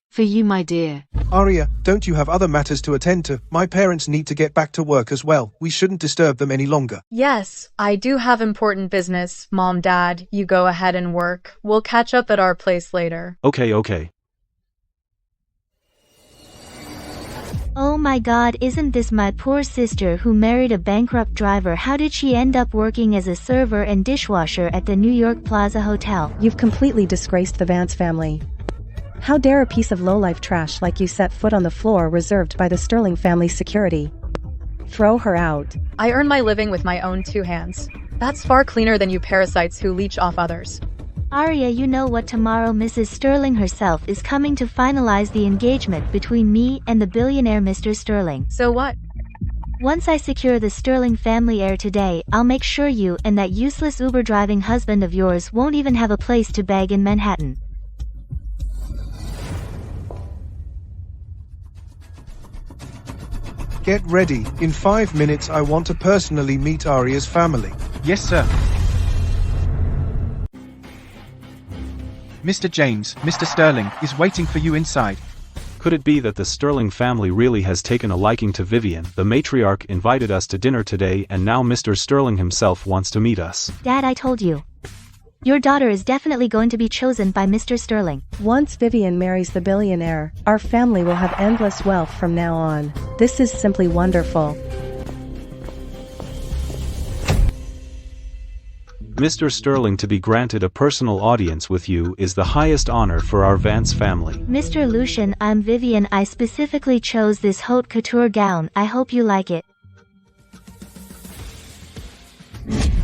for you, my dear. Arya, don't you have other matters to attend to? My parents need to get back to work as well. We shouldn't disturb them any longer. Yes, I do have important business. Mom, Dad, you go ahead and work. We'll catch up at our place later. Okay. Oh my god, isn't this my poor sister who married a bankrupt driver? How did she end up working as a server and dishwasher at the New York Plaza Hotel? You've completely disgraced the Vance family. How dare a piece of lowlife trash like you set foot on the floor reserved by the Sterling family security? Throw her out. I earn my living with my own 2 hands. That's far cleaner than you parasites who leech off others. Arya, you know what? Tomorrow Mrs. Sterling herself is coming to finalize the engagement between me and the billionaire Mr. Sterling. So what? Once I secure the Sterling family heir today, I'll make sure you and that useless Uber-driving husband of yours won't even have a place to beg in Manhattan. Get ready. In 5 minutes I want to personally meet Arya's family. Yes, sir. Mr. James, Mr. Sterling, is waiting for you inside. Could it be that the Sterling family really has taken a liking to Vivian? The matriarch invited us to dinner today and now Mr. Sterling himself wants to meet us. Dad, I told you. Your daughter is definitely going to be chosen by Mr. Sterling. Once Vivian marries the billionaire, our family will have endless wealth from now on. This is simply wonderful. Mr. Sterling, to be granted a personal audience with you is the highest honor for our Vance family. Mr. Lucian, I'm Vivian. I specifically chose this haute couture gown. I hope you like it.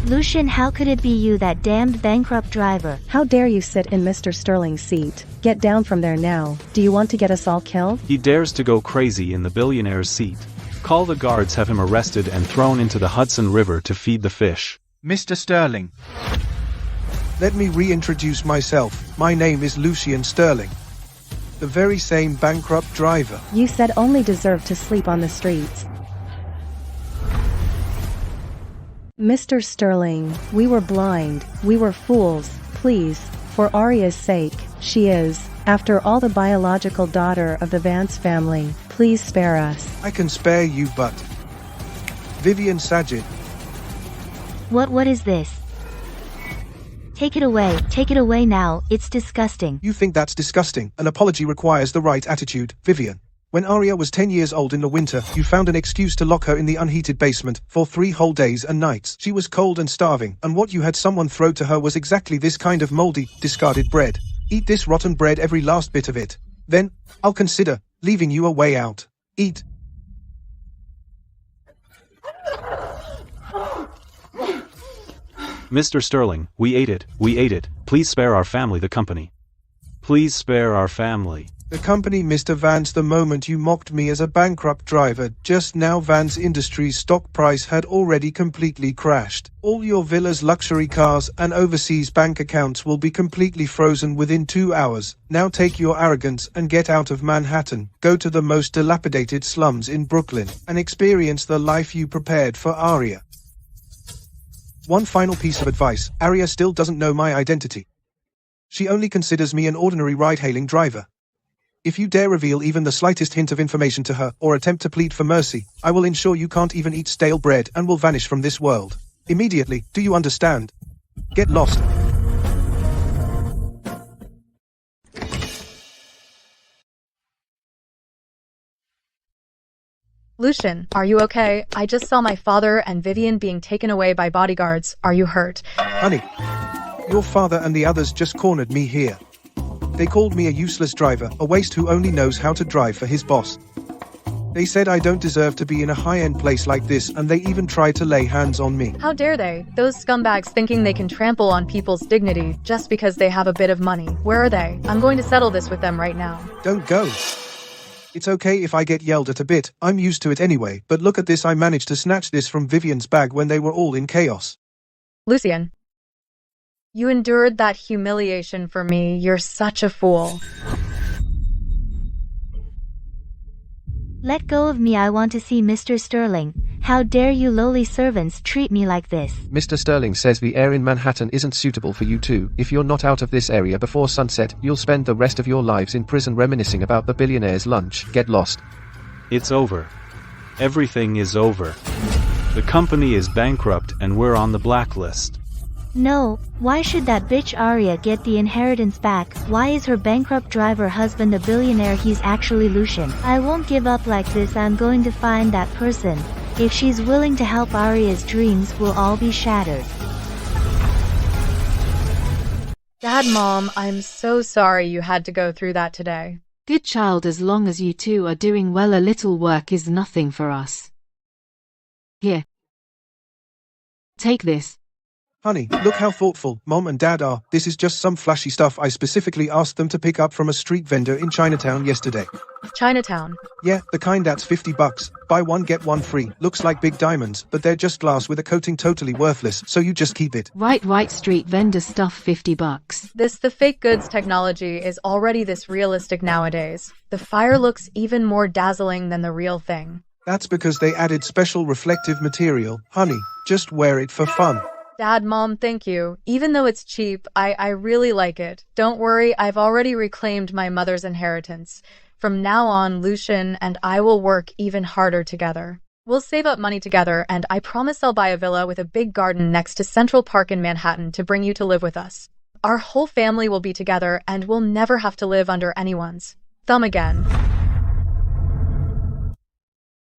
Lucian, how could it be you, that damned bankrupt driver? How dare you sit in Mr. Sterling's seat? Get down from there now. Do you want to get us all killed? He dares to go crazy in the billionaire's seat. Call the guards, have him arrested and thrown into the Hudson River to feed the fish. Mr. Sterling. Let me reintroduce myself. My name is Lucian Sterling. The very same bankrupt driver. You said only deserve to sleep on the streets. Mr. Sterling, we were blind, we were fools. Please, for Arya's sake, she is, after all, the biological daughter of the Vance family. Please spare us. I can spare you, but... Vivian Sajid. What is this? Take it away now, it's disgusting. You think that's disgusting? An apology requires the right attitude, Vivian. When Arya was 10 years old in the winter, you found an excuse to lock her in the unheated basement for 3 whole days and nights. She was cold and starving, and what you had someone throw to her was exactly this kind of moldy, discarded bread. Eat this rotten bread, every last bit of it. Then, I'll consider leaving you a way out. Eat. Mr. Sterling, we ate it. Please spare our family the company. Please spare our family. The company, Mr. Vance. The moment you mocked me as a bankrupt driver, just now Vance Industries' stock price had already completely crashed. All your villas, luxury cars, and overseas bank accounts will be completely frozen within 2 hours. Now take your arrogance and get out of Manhattan. Go to the most dilapidated slums in Brooklyn and experience the life you prepared for Arya. One final piece of advice. Arya still doesn't know my identity. She only considers me an ordinary ride-hailing driver. If you dare reveal even the slightest hint of information to her, or attempt to plead for mercy, I will ensure you can't even eat stale bread and will vanish from this world. Immediately, do you understand? Get lost. Lucian, are you okay? I just saw my father and Vivian being taken away by bodyguards. Are you hurt? Honey, your father and the others just cornered me here. They called me a useless driver, a waste who only knows how to drive for his boss. They said I don't deserve to be in a high-end place like this, and they even tried to lay hands on me. How dare they? Those scumbags thinking they can trample on people's dignity just because they have a bit of money. Where are they? I'm going to settle this with them right now. Don't go. It's okay if I get yelled at a bit, I'm used to it anyway, but look at this, I managed to snatch this from Vivian's bag when they were all in chaos. Lucian, You endured that humiliation for me. You're such a fool. Let go of me, I want to see Mr. Sterling. How dare you lowly servants treat me like this? Mr. Sterling says the air in Manhattan isn't suitable for you two. If you're not out of this area before sunset, you'll spend the rest of your lives in prison reminiscing about the billionaire's lunch. Get lost. It's over. Everything is over. The company is bankrupt and we're on the blacklist. No, why should that bitch Arya get the inheritance back? Why is her bankrupt driver husband a billionaire? He's actually Lucian. I won't give up like this. I'm going to find that person. If she's willing to help, Arya's dreams will all be shattered. Dad, Mom, I'm so sorry you had to go through that today. Good child, as long as you two are doing well, a little work is nothing for us. Here. Take this. Honey, look how thoughtful Mom and Dad are. This is just some flashy stuff I specifically asked them to pick up from a street vendor in Chinatown yesterday. Chinatown? Yeah, the kind that's $50. Buy one get one free. Looks like big diamonds, but they're just glass with a coating, totally worthless, so you just keep it. Right, street vendor stuff, $50. The fake goods technology is already this realistic nowadays. The fire looks even more dazzling than the real thing. That's because they added special reflective material. Honey, just wear it for fun. Dad, Mom, thank you. Even though it's cheap, I really like it. Don't worry, I've already reclaimed my mother's inheritance. From now on, Lucian and I will work even harder together. We'll save up money together, and I promise I'll buy a villa with a big garden next to Central Park in Manhattan to bring you to live with us. Our whole family will be together, and we'll never have to live under anyone's thumb again.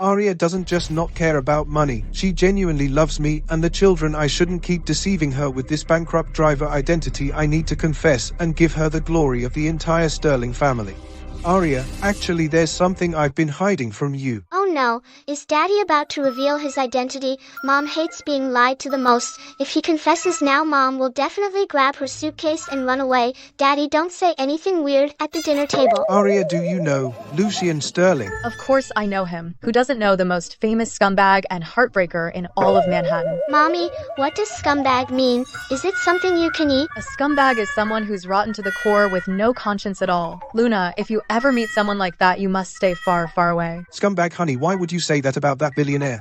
Arya doesn't just not care about money, she genuinely loves me and the children. I shouldn't keep deceiving her with this bankrupt driver identity. I need to confess and give her the glory of the entire Sterling family. Arya, actually there's something I've been hiding from you. Oh no, is Daddy about to reveal his identity? Mom hates being lied to the most. If he confesses now, Mom will definitely grab her suitcase and run away. Daddy, don't say anything weird at the dinner table. Arya, do you know Lucian Sterling? Of course I know him. Who doesn't know the most famous scumbag and heartbreaker in all of Manhattan? Mommy, what does scumbag mean? Is it something you can eat? A scumbag is someone who's rotten to the core with no conscience at all. Luna, if you ever meet someone like that, you must stay far, far away. Scumbag, honey, why would you say that about that billionaire?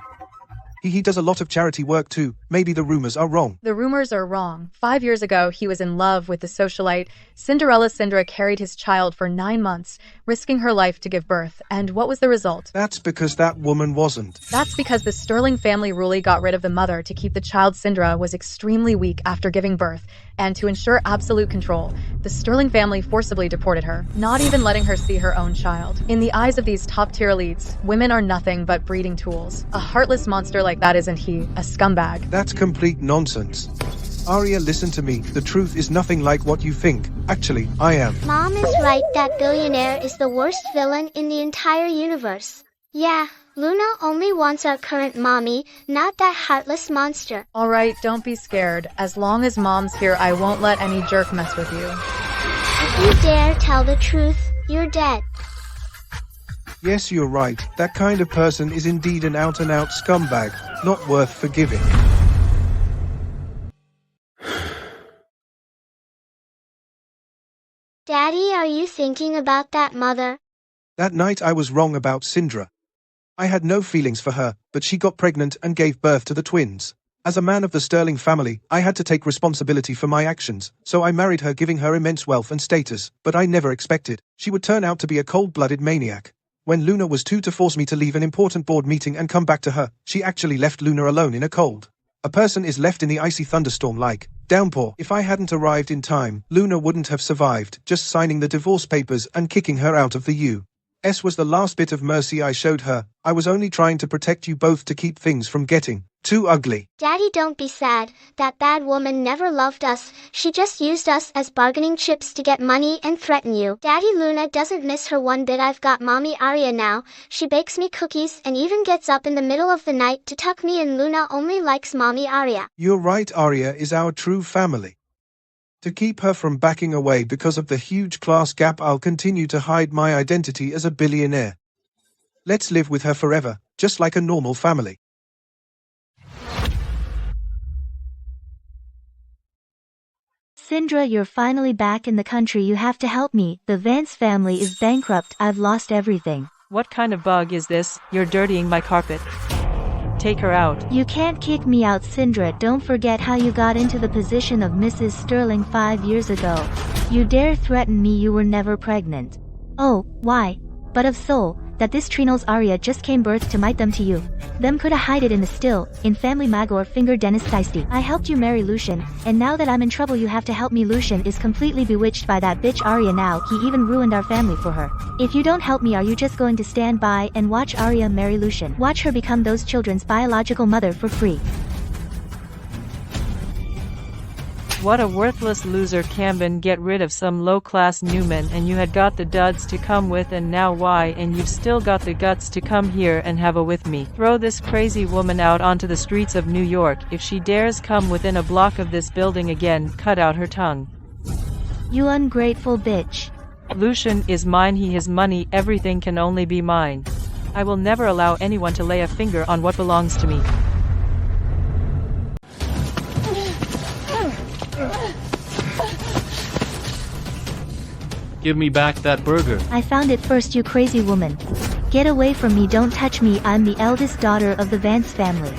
He does a lot of charity work too. Maybe the rumors are wrong. The rumors are wrong. 5 years ago, he was in love with the socialite Cinderella. Cinderella carried his child for 9 months, risking her life to give birth. And what was the result? That's because that woman wasn't. That's because the Sterling family really got rid of the mother to keep the child. Cinderella was extremely weak after giving birth, and to ensure absolute control, the Sterling family forcibly deported her, not even letting her see her own child. In the eyes of these top-tier elites, women are nothing but breeding tools. A heartless monster like that, isn't he? A scumbag. That's complete nonsense. Arya, listen to me. The truth is nothing like what you think. Actually, I am. Mom is right. That billionaire is the worst villain in the entire universe. Yeah, Luna only wants our current mommy, not that heartless monster. Alright, don't be scared. As long as Mom's here, I won't let any jerk mess with you. If you dare tell the truth, you're dead. Yes, you're right. That kind of person is indeed an out-and-out scumbag, not worth forgiving. Daddy, are you thinking about that mother? That night I was wrong about Cinderella. I had no feelings for her, but she got pregnant and gave birth to the twins. As a man of the Sterling family, I had to take responsibility for my actions, so I married her, giving her immense wealth and status, but I never expected she would turn out to be a cold-blooded maniac. When Luna was 2 to force me to leave an important board meeting and come back to her, she actually left Luna alone in a cold. A person is left in the icy thunderstorm like downpour. If I hadn't arrived in time, Luna wouldn't have survived. Just signing the divorce papers and kicking her out of the U.S. was the last bit of mercy I showed her. I was only trying to protect you both, to keep things from getting too ugly. Daddy, don't be sad. That bad woman never loved us. She just used us as bargaining chips to get money and threaten you. Daddy, Luna doesn't miss her one bit. I've got Mommy Arya now. She bakes me cookies and even gets up in the middle of the night to tuck me in. Luna only likes Mommy Arya. You're right, Arya is our true family. To keep her from backing away because of the huge class gap, I'll continue to hide my identity as a billionaire. Let's live with her forever, just like a normal family. Sindra, you're finally back in the country. You have to help me. The Vance family is bankrupt. I've lost everything. What kind of bug is this? You're dirtying my carpet. Take her out. You can't kick me out, Sindra. Don't forget how you got into the position of Mrs. Sterling 5 years ago. You dare threaten me. You were never pregnant. Oh, why? But of soul, that this Trinos Arya just came birth to might them to you. Them coulda hide it in the still, in family magor finger Dennis Steisty. I helped you marry Lucian, and now that I'm in trouble you have to help me. Lucian is completely bewitched by that bitch Arya now. He even ruined our family for her. If you don't help me, are you just going to stand by and watch Arya marry Lucian? Watch her become those children's biological mother for free. What a worthless loser. Camden, get rid of some low-class Newman, and you had got the duds to come with, and now why? And you've still got the guts to come here and have a with me. Throw this crazy woman out onto the streets of New York. If she dares come within a block of this building again, cut out her tongue. You ungrateful bitch. Lucian is mine. He has money. Everything can only be mine. I will never allow anyone to lay a finger on what belongs to me. Give me back that burger. I found it first, you crazy woman. Get away from me, don't touch me. I'm the eldest daughter of the Vance family.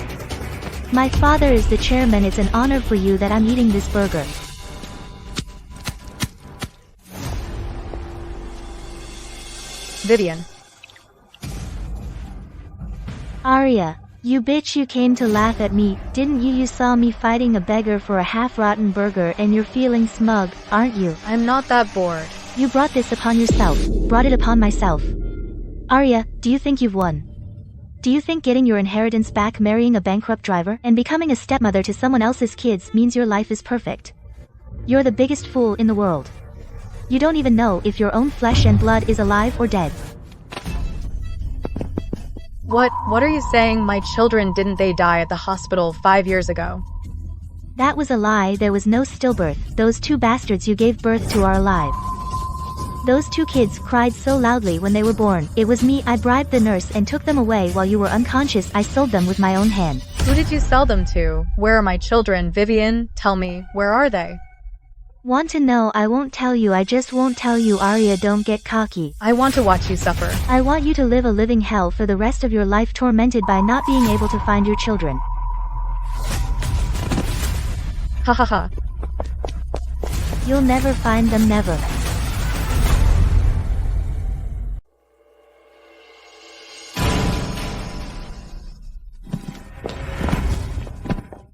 My father is the chairman. It's an honor for you that I'm eating this burger. Vivian. Arya, you bitch, you came to laugh at me, didn't you? You saw me fighting a beggar for a half-rotten burger and you're feeling smug, aren't you? I'm not that bored. You brought this upon yourself. Brought it upon myself. Arya, do you think you've won? Do you think getting your inheritance back, marrying a bankrupt driver, and becoming a stepmother to someone else's kids means your life is perfect? You're the biggest fool in the world. You don't even know if your own flesh and blood is alive or dead. What are you saying? My children, didn't they die at the hospital 5 years ago? That was a lie. There was no stillbirth. Those two bastards you gave birth to are alive. Those two kids cried so loudly when they were born. It was me. I bribed the nurse and took them away while you were unconscious. I sold them with my own hand. Who did you sell them to? Where are my children? Vivian, tell me, where are they? Want to know? I won't tell you. I just won't tell you. Arya, don't get cocky. I want to watch you suffer. I want you to live a living hell for the rest of your life, tormented by not being able to find your children. Ha ha ha. You'll never find them, never.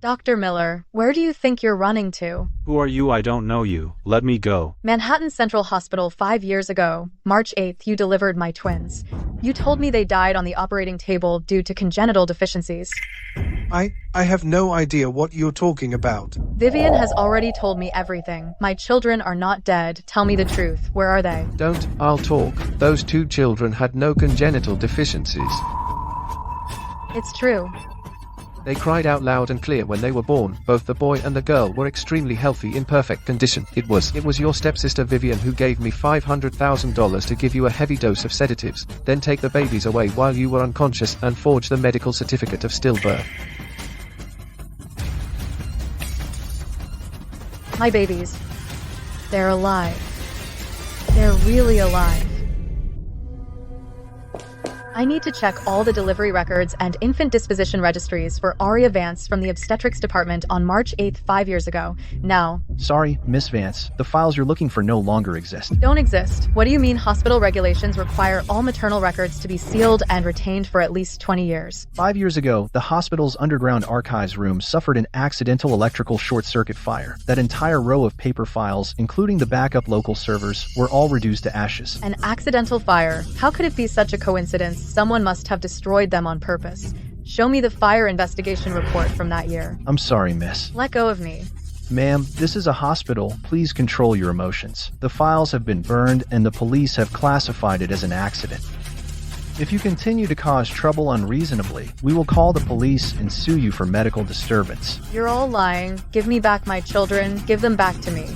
Dr. Miller, where do you think you're running to? Who are you? I don't know you. Let me go. Manhattan Central Hospital 5 years ago, March 8th, you delivered my twins. You told me they died on the operating table due to congenital deficiencies. I have no idea what you're talking about. Vivian has already told me everything. My children are not dead. Tell me the truth. Where are they? Don't, I'll talk. Those two children had no congenital deficiencies. It's true. They cried out loud and clear when they were born. Both the boy and the girl were extremely healthy, in perfect condition. It was your stepsister Vivian who gave me $500,000 to give you a heavy dose of sedatives, then take the babies away while you were unconscious and forge the medical certificate of stillbirth. My babies. They're alive. They're really alive. I need to check all the delivery records and infant disposition registries for Arya Vance from the obstetrics department on March 8th, 5 years ago. Now. Sorry, Miss Vance. The files you're looking for no longer exist. Don't exist. What do you mean? Hospital regulations require all maternal records to be sealed and retained for at least 20 years. 5 years ago, the hospital's underground archives room suffered an accidental electrical short-circuit fire. That entire row of paper files, including the backup local servers, were all reduced to ashes. An accidental fire? How could it be such a coincidence? Someone must have destroyed them on purpose. Show me the fire investigation report from that year. I'm sorry, miss. Let go of me. Ma'am, this is a hospital. Please control your emotions. The files have been burned and the police have classified it as an accident. If you continue to cause trouble unreasonably, we will call the police and sue you for medical disturbance. You're all lying. Give me back my children. Give them back to me.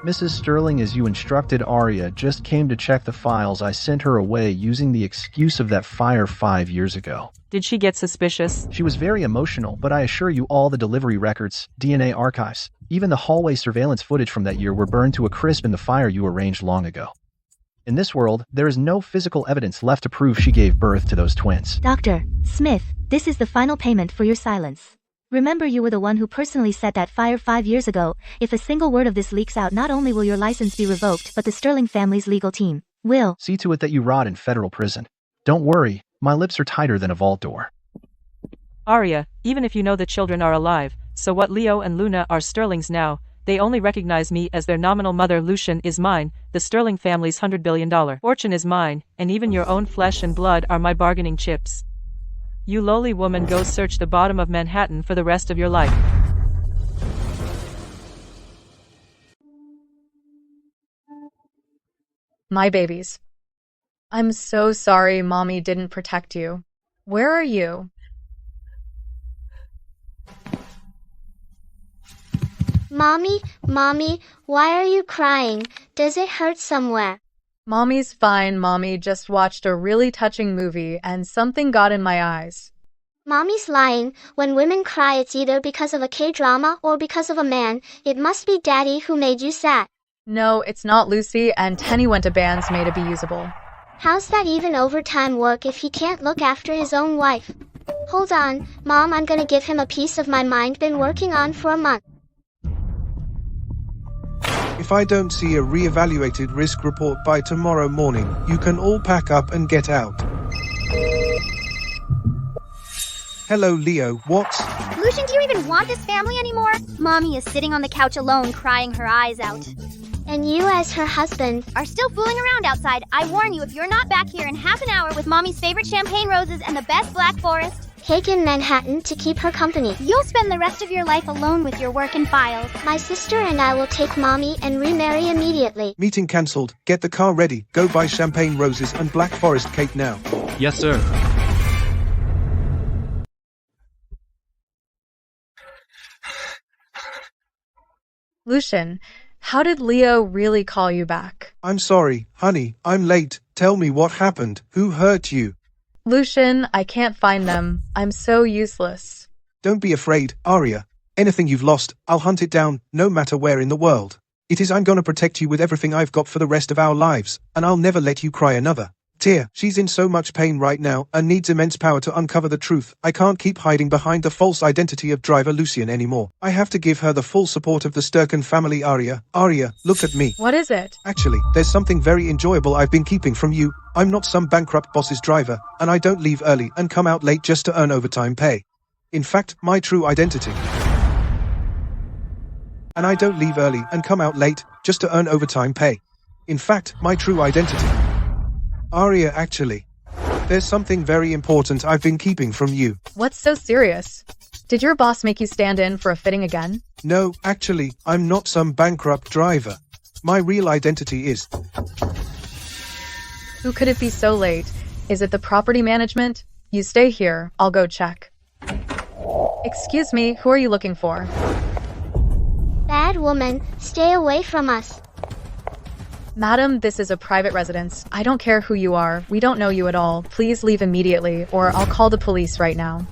Mrs. Sterling, as you instructed, Arya just came to check the files. I sent her away using the excuse of that fire 5 years ago. Did she get suspicious? She was very emotional, but I assure you all the delivery records, DNA archives, even the hallway surveillance footage from that year were burned to a crisp in the fire you arranged long ago. In this world, there is no physical evidence left to prove she gave birth to those twins. Dr. Smith, this is the final payment for your silence. Remember, you were the one who personally set that fire 5 years ago. If a single word of this leaks out, not only will your license be revoked, but the Sterling family's legal team will see to it that you rot in federal prison. Don't worry, my lips are tighter than a vault door. Arya, even if you know the children are alive, so what? Leo and Luna are Sterling's now. They only recognize me as their nominal mother. Lucian is mine, the Sterling family's $100 billion fortune is mine, and even your own flesh and blood are my bargaining chips. You lowly woman, go search the bottom of Manhattan for the rest of your life. My babies. I'm so sorry Mommy didn't protect you. Where are you? Mommy, why are you crying? Does it hurt somewhere? Mommy's fine. Mommy just watched a really touching movie and something got in my eyes. Mommy's lying. When women cry, it's either because of a K-drama or because of a man. It must be Daddy who made you sad. No, it's not Lucy, and Tenny went to bands made to be usable. How's that even overtime work if he can't look after his own wife? Hold on, Mom, I'm gonna give him a piece of my mind been working on for a month. If I don't see a re-evaluated risk report by tomorrow morning, you can all pack up and get out. Hello, Leo, what? Lucian, do you even want this family anymore? Mommy is sitting on the couch alone, crying her eyes out. And you, as her husband, are still fooling around outside. I warn you, if you're not back here in half an hour with Mommy's favorite champagne roses and the best Black Forest cake in Manhattan to keep her company, you'll spend the rest of your life alone with your work and files. My sister and I will take Mommy and remarry immediately. Meeting cancelled. Get the car ready. Go buy champagne roses and Black Forest cake now. Yes, sir. Lucian, how did Leo really call you back? I'm sorry, honey, I'm late. Tell me what happened. Who hurt you? Lucian, I can't find them. I'm so useless. Don't be afraid, Arya. Anything you've lost, I'll hunt it down, no matter where in the world. I'm gonna protect you with everything I've got for the rest of our lives, and I'll never let you cry another tear. She's in so much pain right now and needs immense power to uncover the truth. I can't keep hiding behind the false identity of driver Lucian anymore. I have to give her the full support of the Sterling family. Arya, look at me. What is it? Actually, there's something very enjoyable I've been keeping from you. I'm not some bankrupt boss's driver, and I don't leave early and come out late just to earn overtime pay. In fact, my true identity. And I don't leave early and come out late just to earn overtime pay. In fact, my true identity. Arya, actually, there's something very important I've been keeping from you. What's so serious? Did your boss make you stand in for a fitting again? No, actually, I'm not some bankrupt driver. My real identity is... Who could it be so late? Is it the property management? You stay here, I'll go check. Excuse me, who are you looking for? Bad woman, stay away from us. Madam, this is a private residence. I don't care who you are. We don't know you at all. Please leave immediately, or I'll call the police right now.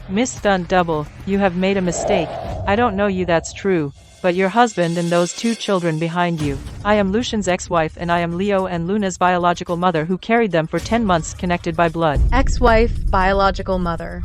Miss Stunt Double, you have made a mistake. I don't know you, that's true. But your husband and those 2 children behind you. I am Lucian's ex-wife, and I am Leo and Luna's biological mother who carried them for 10 months connected by blood. Ex-wife, biological mother.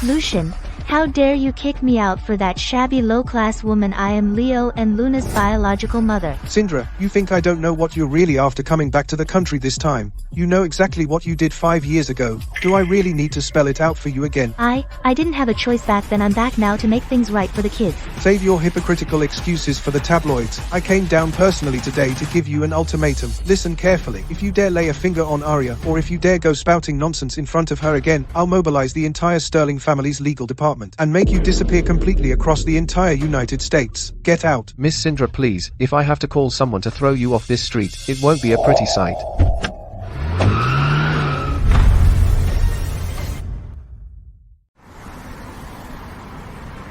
Lucian, how dare you kick me out for that shabby low-class woman? I am Leo and Luna's biological mother. Sindra, you think I don't know what you're really after coming back to the country this time? You know exactly what you did 5 years ago. Do I really need to spell it out for you again? I didn't have a choice back then. I'm back now to make things right for the kids. Save your hypocritical excuses for the tabloids. I came down personally today to give you an ultimatum. Listen carefully. If you dare lay a finger on Arya, or if you dare go spouting nonsense in front of her again, I'll mobilize the entire Sterling family's legal department and make you disappear completely across the entire United States. Get out. Miss Sindra, please, if I have to call someone to throw you off this street, it won't be a pretty sight.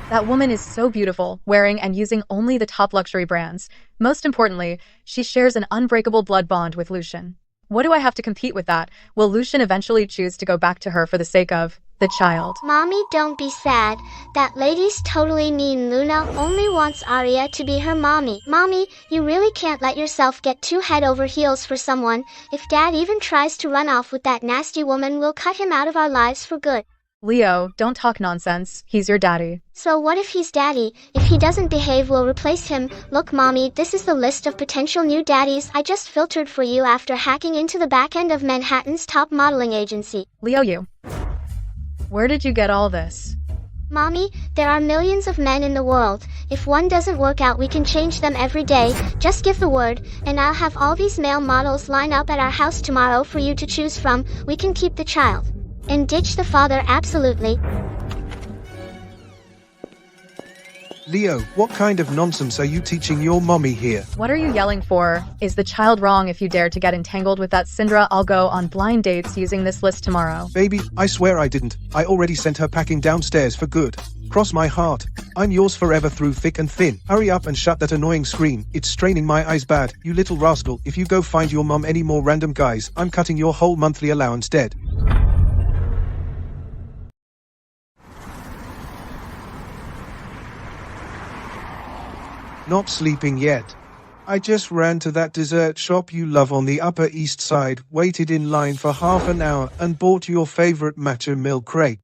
That woman is so beautiful, wearing and using only the top luxury brands. Most importantly, she shares an unbreakable blood bond with Lucian. What do I have to compete with that? Will Lucian eventually choose to go back to her for the sake of the child? Mommy, don't be sad. That lady's totally mean. Luna only wants Arya to be her mommy. Mommy, you really can't let yourself get too head over heels for someone. If Dad even tries to run off with that nasty woman, we'll cut him out of our lives for good. Leo, don't talk nonsense. He's your daddy. So what if he's daddy? If he doesn't behave, we'll replace him. Look, Mommy, this is the list of potential new daddies I just filtered for you after hacking into the back end of Manhattan's top modeling agency. Leo, where did you get all this? Mommy, there are millions of men in the world. If one doesn't work out, we can change them every day. Just give the word, and I'll have all these male models line up at our house tomorrow for you to choose from. We can keep the child. And ditch the father, absolutely. Leo, what kind of nonsense are you teaching your mommy here? What are you yelling for? Is the child wrong if you dare to get entangled with that Syndra? I'll go on blind dates using this list tomorrow. Baby, I swear I didn't. I already sent her packing downstairs for good. Cross my heart. I'm yours forever through thick and thin. Hurry up and shut that annoying screen. It's straining my eyes bad. You little rascal, if you go find your mom any more random guys, I'm cutting your whole monthly allowance dead. Not sleeping yet. I just ran to that dessert shop you love on the Upper East Side, waited in line for half an hour, and bought your favorite matcha milk crate.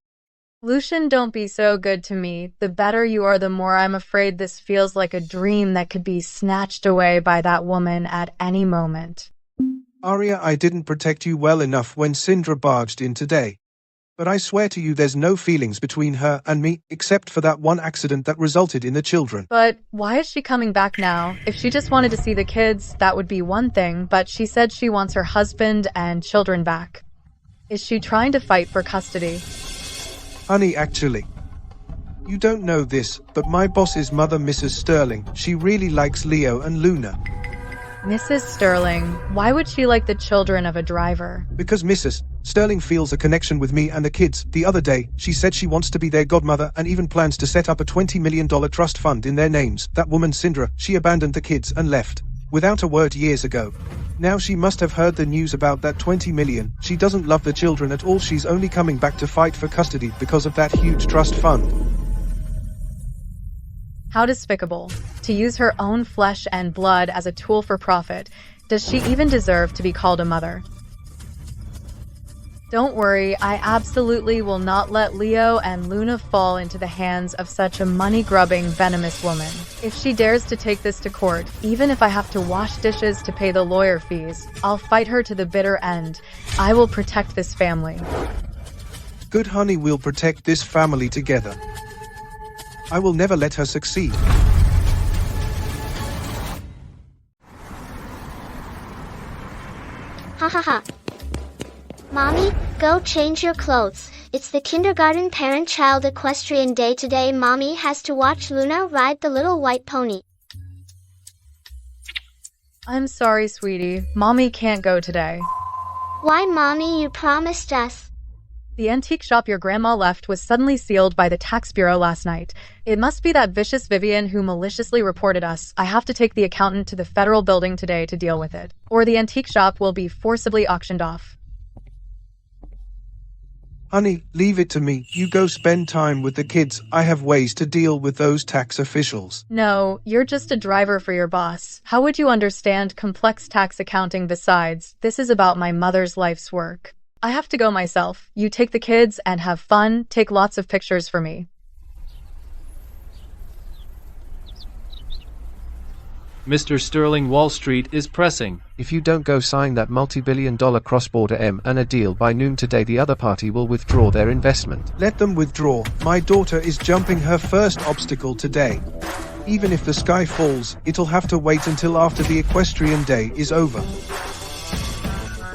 Lucian, don't be so good to me. The better you are, the more I'm afraid this feels like a dream that could be snatched away by that woman at any moment. Arya, I didn't protect you well enough when Syndra barged in today. But I swear to you there's no feelings between her and me, except for that one accident that resulted in the children. But why is she coming back now? If she just wanted to see the kids, that would be one thing, but she said she wants her husband and children back. Is she trying to fight for custody? Honey, actually. You don't know this, but my boss's mother, Mrs. Sterling, she really likes Leo and Luna. Mrs. Sterling, why would she like the children of a driver? Because Mrs. Sterling feels a connection with me and the kids. The other day, she said she wants to be their godmother and even plans to set up a $20 million trust fund in their names. That woman Syndra, she abandoned the kids and left. Without a word years ago. Now she must have heard the news about that 20 million. She doesn't love the children at all. She's only coming back to fight for custody because of that huge trust fund. How despicable. To use her own flesh and blood as a tool for profit. Does she even deserve to be called a mother? Don't worry, I absolutely will not let Leo and Luna fall into the hands of such a money-grubbing, venomous woman. If she dares to take this to court, even if I have to wash dishes to pay the lawyer fees, I'll fight her to the bitter end. I will protect this family. Good honey, we'll protect this family together. I will never let her succeed. Ha ha ha. Mommy, go change your clothes. It's the kindergarten parent-child equestrian day today. Mommy has to watch Luna ride the little white pony. I'm sorry, sweetie. Mommy can't go today. Why, Mommy? You promised us. The antique shop your grandma left was suddenly sealed by the tax bureau last night. It must be that vicious Vivian who maliciously reported us. I have to take the accountant to the federal building today to deal with it, or the antique shop will be forcibly auctioned off. Honey, leave it to me. You go spend time with the kids. I have ways to deal with those tax officials. No, you're just a driver for your boss. How would you understand complex tax accounting besides? This is about my mother's life's work. I have to go myself. You take the kids and have fun. Take lots of pictures for me. Mr. Sterling, Wall Street is pressing. If you don't go sign that multi-billion-dollar cross-border M&A deal by noon today, the other party will withdraw their investment. Let them withdraw. My daughter is jumping her first obstacle today. Even if the sky falls, it'll have to wait until after the equestrian day is over.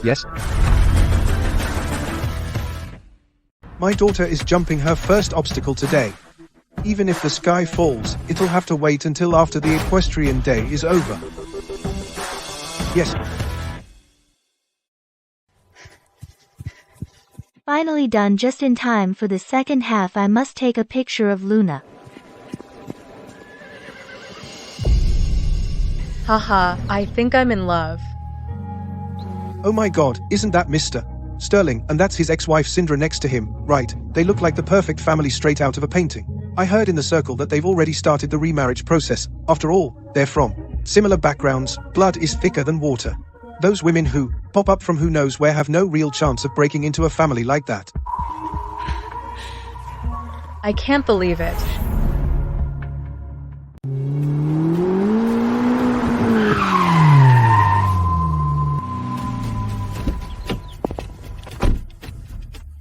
Yes? My daughter is jumping her first obstacle today. Even if the sky falls, it'll have to wait until after the equestrian day is over. Yes. Finally done just in time for the second half. I must take a picture of Luna. Haha, I think I'm in love. Oh my god, isn't that Mr. Sterling, and that's his ex-wife Sindra next to him, right? They look like the perfect family straight out of a painting. I heard in the circle that they've already started the remarriage process. After all, they're from similar backgrounds, blood is thicker than water. Those women who pop up from who knows where have no real chance of breaking into a family like that. I can't believe it.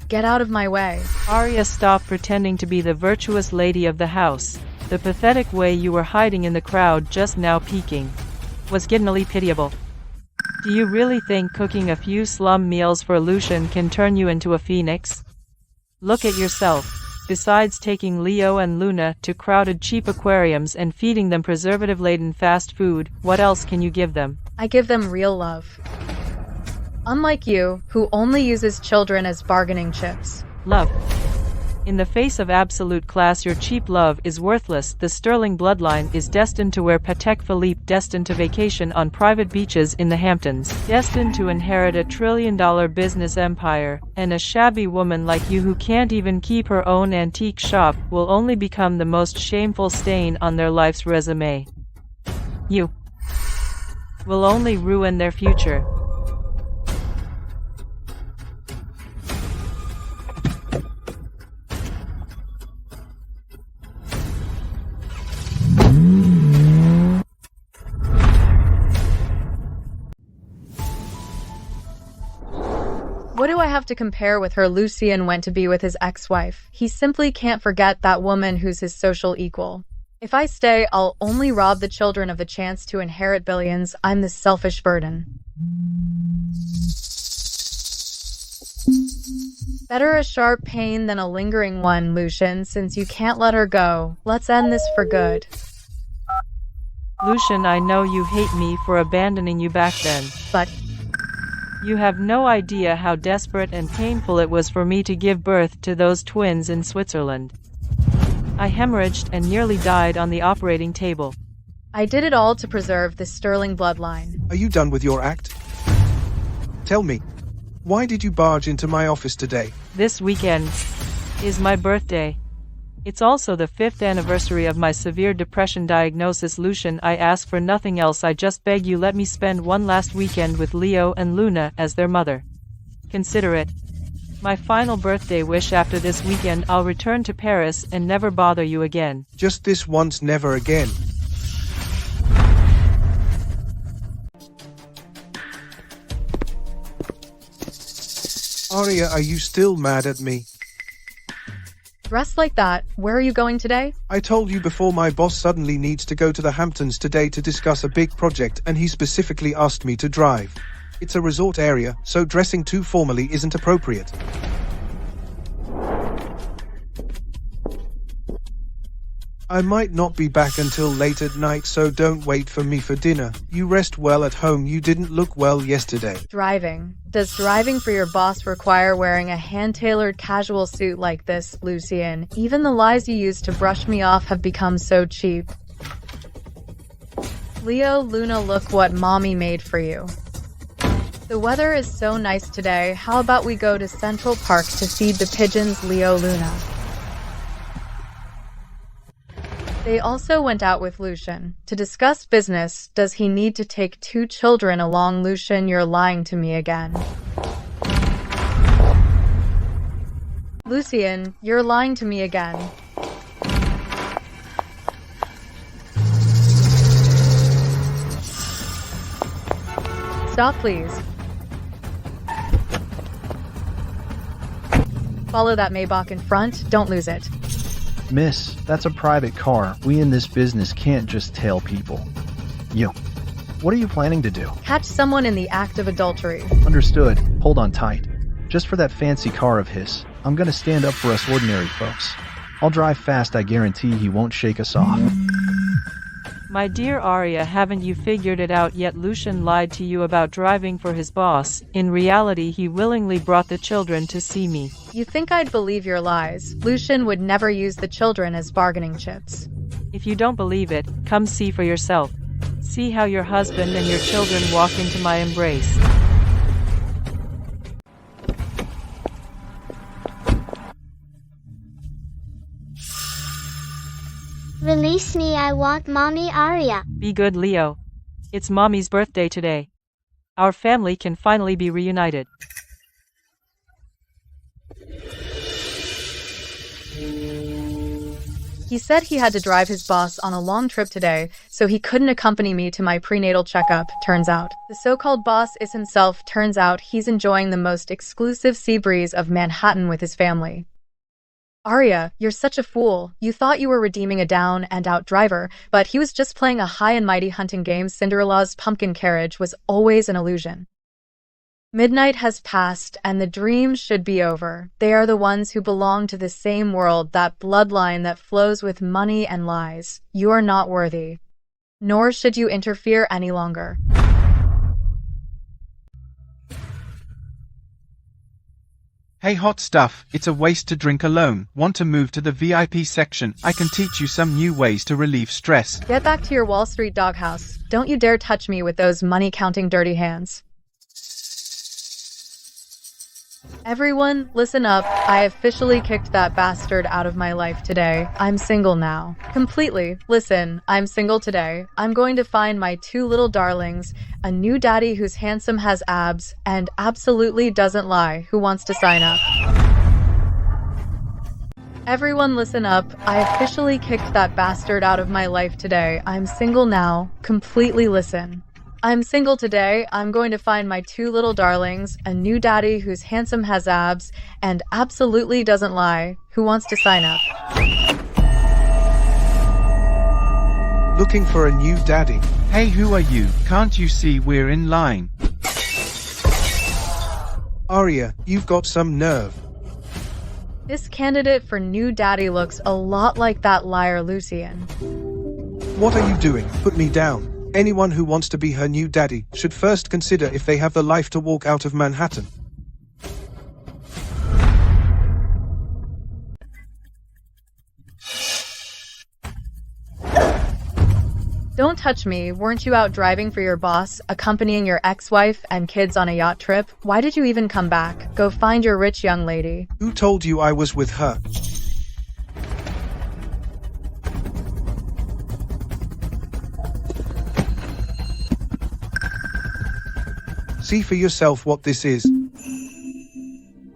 Get out of my way. Arya, stop pretending to be the virtuous lady of the house. The pathetic way you were hiding in the crowd just now peeking was gettingly pitiable. Do you really think cooking a few slum meals for Lucian can turn you into a phoenix? Look at yourself. Besides taking Leo and Luna to crowded cheap aquariums and feeding them preservative-laden fast food, what else can you give them? I give them real love. Unlike you, who only uses children as bargaining chips. Love. In the face of absolute class, your cheap love is worthless. The Sterling bloodline is destined to wear Patek Philippe, destined to vacation on private beaches in the Hamptons, destined to inherit a trillion-dollar business empire, and a shabby woman like you who can't even keep her own antique shop will only become the most shameful stain on their life's resume. You will only ruin their future. What do I have to compare with her? Lucian went to be with his ex-wife. He simply can't forget that woman who's his social equal. If I stay, I'll only rob the children of the chance to inherit billions. I'm the selfish burden. Better a sharp pain than a lingering one, Lucian, since you can't let her go. Let's end this for good. Lucian, I know you hate me for abandoning you back then. But you have no idea how desperate and painful it was for me to give birth to those twins in Switzerland. I hemorrhaged and nearly died on the operating table. I did it all to preserve the Sterling bloodline. Are you done with your act? Tell me, why did you barge into my office today? This weekend is my birthday. It's also the 5th anniversary of my severe depression diagnosis. Lucian, I ask for nothing else. I just beg you, let me spend one last weekend with Leo and Luna as their mother. Consider it my final birthday wish. After this weekend, I'll return to Paris and never bother you again. Just this once, never again. Arya, are you still mad at me? Dressed like that, where are you going today? I told you before, my boss suddenly needs to go to the Hamptons today to discuss a big project, and he specifically asked me to drive. It's a resort area, so dressing too formally isn't appropriate. I might not be back until late at night, so don't wait for me for dinner. You rest well at home. You didn't look well yesterday. Driving. Does driving for your boss require wearing a hand-tailored casual suit like this, Lucian? Even the lies you used to brush me off have become so cheap. Leo, Luna, look what mommy made for you. The weather is so nice today. How about we go to Central Park to feed the pigeons, Leo, Luna? They also went out with Lucian to discuss business. Does he need to take 2 children along? Lucian, you're lying to me again. Lucian, you're lying to me again. Stop, please. Follow that Maybach in front. Don't lose it. Miss, that's a private car. We in this business can't just tail people. You. What are you planning to do? Catch someone in the act of adultery. Understood. Hold on tight. Just for that fancy car of his, I'm gonna stand up for us ordinary folks. I'll drive fast. I guarantee he won't shake us off. My dear Arya, haven't you figured it out yet? Lucian lied to you about driving for his boss. In reality, he willingly brought the children to see me. You think I'd believe your lies? Lucian would never use the children as bargaining chips. If you don't believe it, come see for yourself. See how your husband and your children walk into my embrace. Release me, I want Mommy Arya. Be good, Leo. It's Mommy's birthday today. Our family can finally be reunited. He said he had to drive his boss on a long trip today, so he couldn't accompany me to my prenatal checkup, turns out. The so-called boss is himself. Turns out he's enjoying the most exclusive sea breeze of Manhattan with his family. Arya, you're such a fool. You thought you were redeeming a down-and-out driver, but he was just playing a high-and-mighty hunting game. Cinderella's pumpkin carriage was always an illusion. Midnight has passed, and the dreams should be over. They are the ones who belong to the same world, that bloodline that flows with money and lies. You are not worthy. Nor should you interfere any longer. Hey hot stuff, it's a waste to drink alone. Want to move to the VIP section? I can teach you some new ways to relieve stress. Get back to your Wall Street doghouse. Don't you dare touch me with those money-counting dirty hands. Everyone, listen up. I officially kicked that bastard out of my life today. I'm single now. Completely. Listen, I'm single today. I'm going to find my two little darlings, a new daddy who's handsome, has abs, and absolutely doesn't lie, who wants to sign up. Everyone listen up. I officially kicked that bastard out of my life today. I'm single now. Completely listen. I'm single today. I'm going to find my two little darlings, a new daddy who's handsome, has abs, and absolutely doesn't lie, who wants to sign up. Looking for a new daddy. Hey, who are you? Can't you see we're in line? Arya, you've got some nerve. This candidate for new daddy looks a lot like that liar Lucian. What are you doing? Put me down. Anyone who wants to be her new daddy should first consider if they have the life to walk out of Manhattan. Don't touch me. Weren't you out driving for your boss, accompanying your ex-wife and kids on a yacht trip? Why did you even come back? Go find your rich young lady. Who told you I was with her? See for yourself what this is.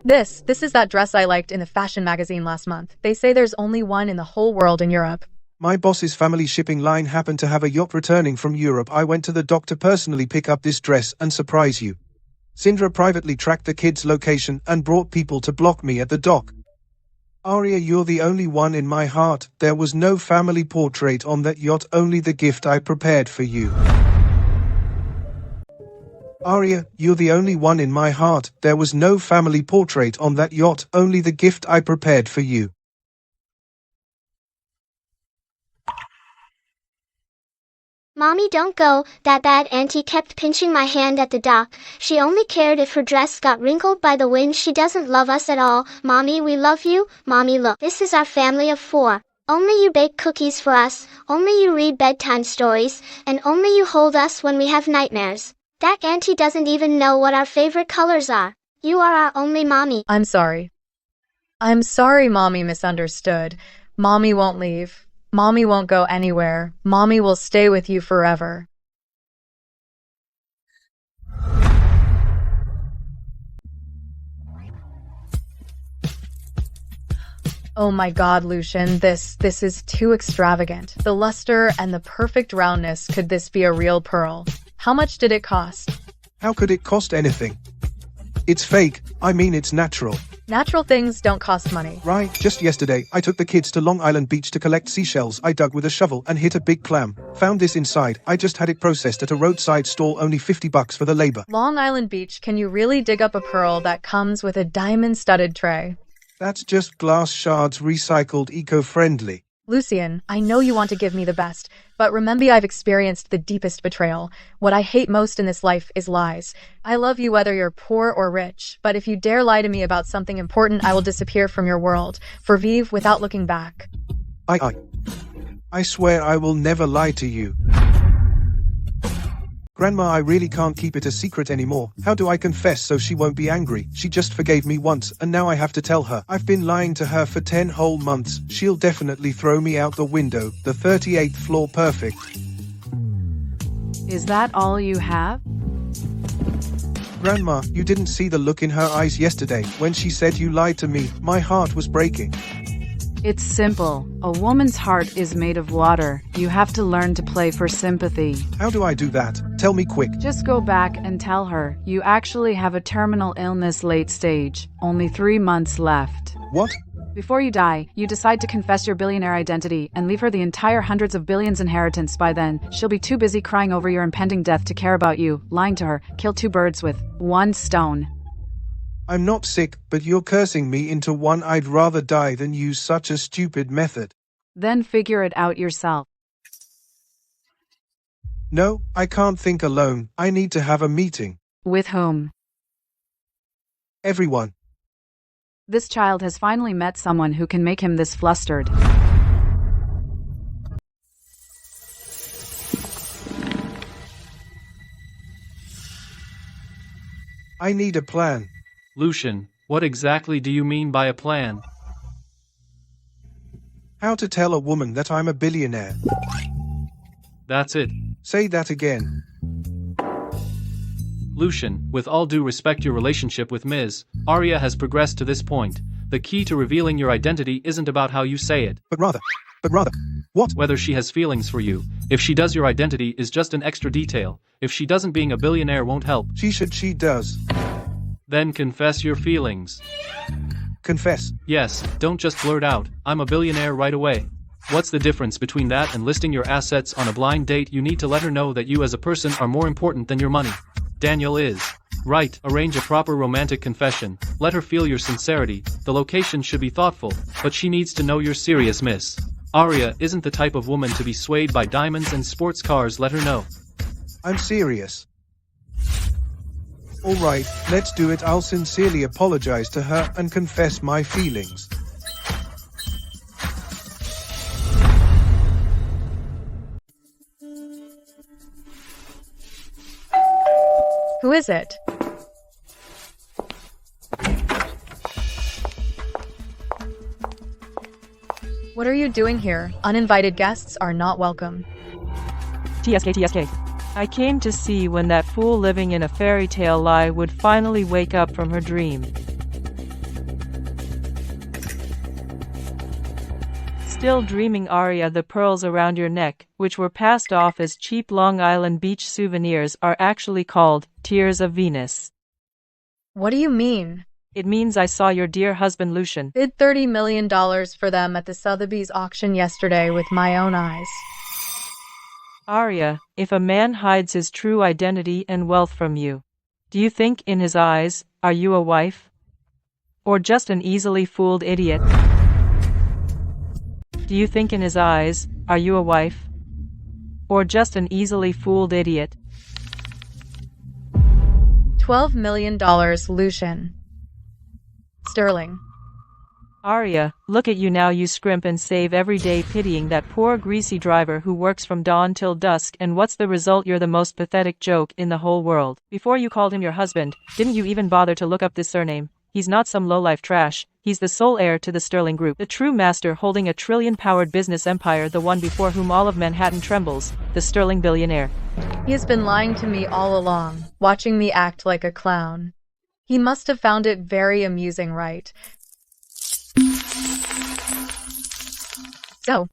This is that dress I liked in the fashion magazine last month. They say there's only one in the whole world in Europe. My boss's family shipping line happened to have a yacht returning from Europe. I went to the dock to personally pick up this dress and surprise you. Sindra privately tracked the kid's location and brought people to block me at the dock. Arya, you're the only one in my heart. There was no family portrait on that yacht, only the gift I prepared for you. Arya, you're the only one in my heart. There was no family portrait on that yacht, only the gift I prepared for you. Mommy, don't go. That bad auntie kept pinching my hand at the dock. She only cared if her dress got wrinkled by the wind. She doesn't love us at all. Mommy, we love you. Mommy, look. This is our family of 4. Only you bake cookies for us. Only you read bedtime stories. And only you hold us when we have nightmares. That auntie doesn't even know what our favorite colors are. You are our only mommy. I'm sorry. I'm sorry, Mommy misunderstood. Mommy won't leave. Mommy won't go anywhere. Mommy will stay with you forever. Oh my god, Lucian, this is too extravagant. The luster and the perfect roundness, could this be a real pearl? How much did it cost? How could it cost anything? It's fake. I mean, it's natural. Natural things don't cost money. Right, just yesterday, I took the kids to Long Island Beach to collect seashells. I dug with a shovel and hit a big clam. Found this inside. I just had it processed at a roadside stall, only $50 for the labor. Long Island Beach, can you really dig up a pearl that comes with a diamond-studded tray? That's just glass shards recycled eco-friendly. Lucian, I know you want to give me the best, but remember I've experienced the deepest betrayal. What I hate most in this life is lies. I love you whether you're poor or rich, but if you dare lie to me about something important, I will disappear from your world, for vive, without looking back. I swear I will never lie to you. Grandma, I really can't keep it a secret anymore. How do I confess so she won't be angry? She just forgave me once, and now I have to tell her. I've been lying to her for 10 whole months. She'll definitely throw me out the window. The 38th floor, perfect. Is that all you have? Grandma, you didn't see the look in her eyes yesterday when she said you lied to me. My heart was breaking. It's simple. A woman's heart is made of water. You have to learn to play for sympathy. How do I do that? Tell me quick. Just go back and tell her you actually have a terminal illness late stage. Only 3 months left. What? Before you die, you decide to confess your billionaire identity and leave her the entire hundreds of billions inheritance. By then, she'll be too busy crying over your impending death to care about you. Lying to her, kill 2 birds with 1 stone. I'm not sick, but you're cursing me into one. I'd rather die than use such a stupid method. Then figure it out yourself. No, I can't think alone. I need to have a meeting. With whom? Everyone. This child has finally met someone who can make him this flustered. I need a plan. Lucian, what exactly do you mean by a plan? How to tell a woman that I'm a billionaire. That's it. Say that again. Lucian, with all due respect, your relationship with Ms. Arya has progressed to this point. The key to revealing your identity isn't about how you say it. But rather, what? Whether she has feelings for you. If she does, your identity is just an extra detail. If she doesn't, being a billionaire won't help. She does. Then confess your feelings. Confess? Yes, don't just blurt out, I'm a billionaire right away. What's the difference between that and listing your assets on a blind date? You need to let her know that you as a person are more important than your money. Daniel is. Right, arrange a proper romantic confession. Let her feel your sincerity. The location should be thoughtful, but she needs to know you're serious, Miss. Arya isn't the type of woman to be swayed by diamonds and sports cars. Let her know. I'm serious. Alright, let's do it. I'll sincerely apologize to her and confess my feelings. Who is it? What are you doing here? Uninvited guests are not welcome. TSK. I came to see when that fool living in a fairy tale lie would finally wake up from her dream. Still dreaming, Arya? The pearls around your neck, which were passed off as cheap Long Island beach souvenirs, are actually called Tears of Venus. What do you mean? It means I saw your dear husband Lucian bid $30 million for them at the Sotheby's auction yesterday with my own eyes. Arya, if a man hides his true identity and wealth from you, do you think in his eyes, are you a wife? Or just an easily fooled idiot? Do you think in his eyes, are you a wife? Or just an easily fooled idiot? $12 million, Lucian. Sterling. Arya, look at you now. You scrimp and save every day pitying that poor greasy driver who works from dawn till dusk, and what's the result? You're the most pathetic joke in the whole world. Before you called him your husband, didn't you even bother to look up this surname? He's not some lowlife trash. He's the sole heir to the Sterling Group, the true master holding a trillion-powered business empire, the one before whom all of Manhattan trembles, the Sterling billionaire. He has been lying to me all along, watching me act like a clown. He must have found it very amusing, right? So,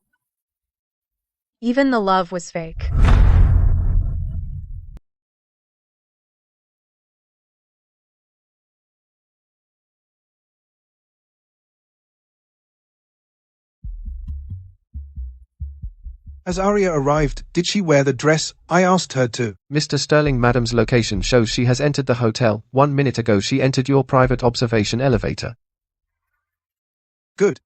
even the love was fake. As Arya arrived, did she wear the dress? I asked her to. Mr. Sterling, madam's location shows she has entered the hotel. 1 minute ago she entered your private observation elevator. Good.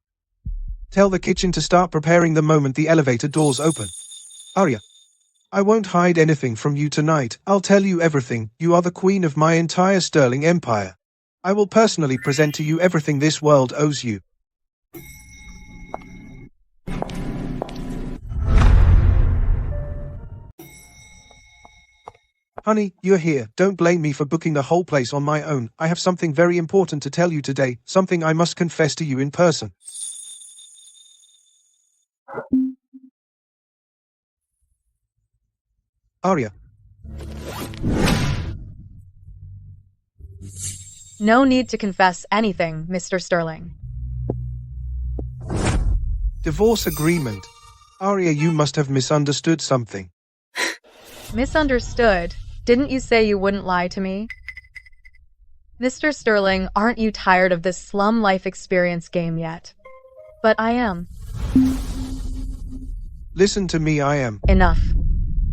Tell the kitchen to start preparing the moment the elevator doors open. Arya, I won't hide anything from you tonight. I'll tell you everything. You are the queen of my entire Sterling empire. I will personally present to you everything this world owes you. Honey, you're here. Don't blame me for booking the whole place on my own. I have something very important to tell you today, something I must confess to you in person. Arya. No need to confess anything, Mr. Sterling. Divorce agreement. Arya, you must have misunderstood something. Misunderstood? Didn't you say you wouldn't lie to me? Mr. Sterling, aren't you tired of this slum life experience game yet? But I am. Listen to me, I am. Enough.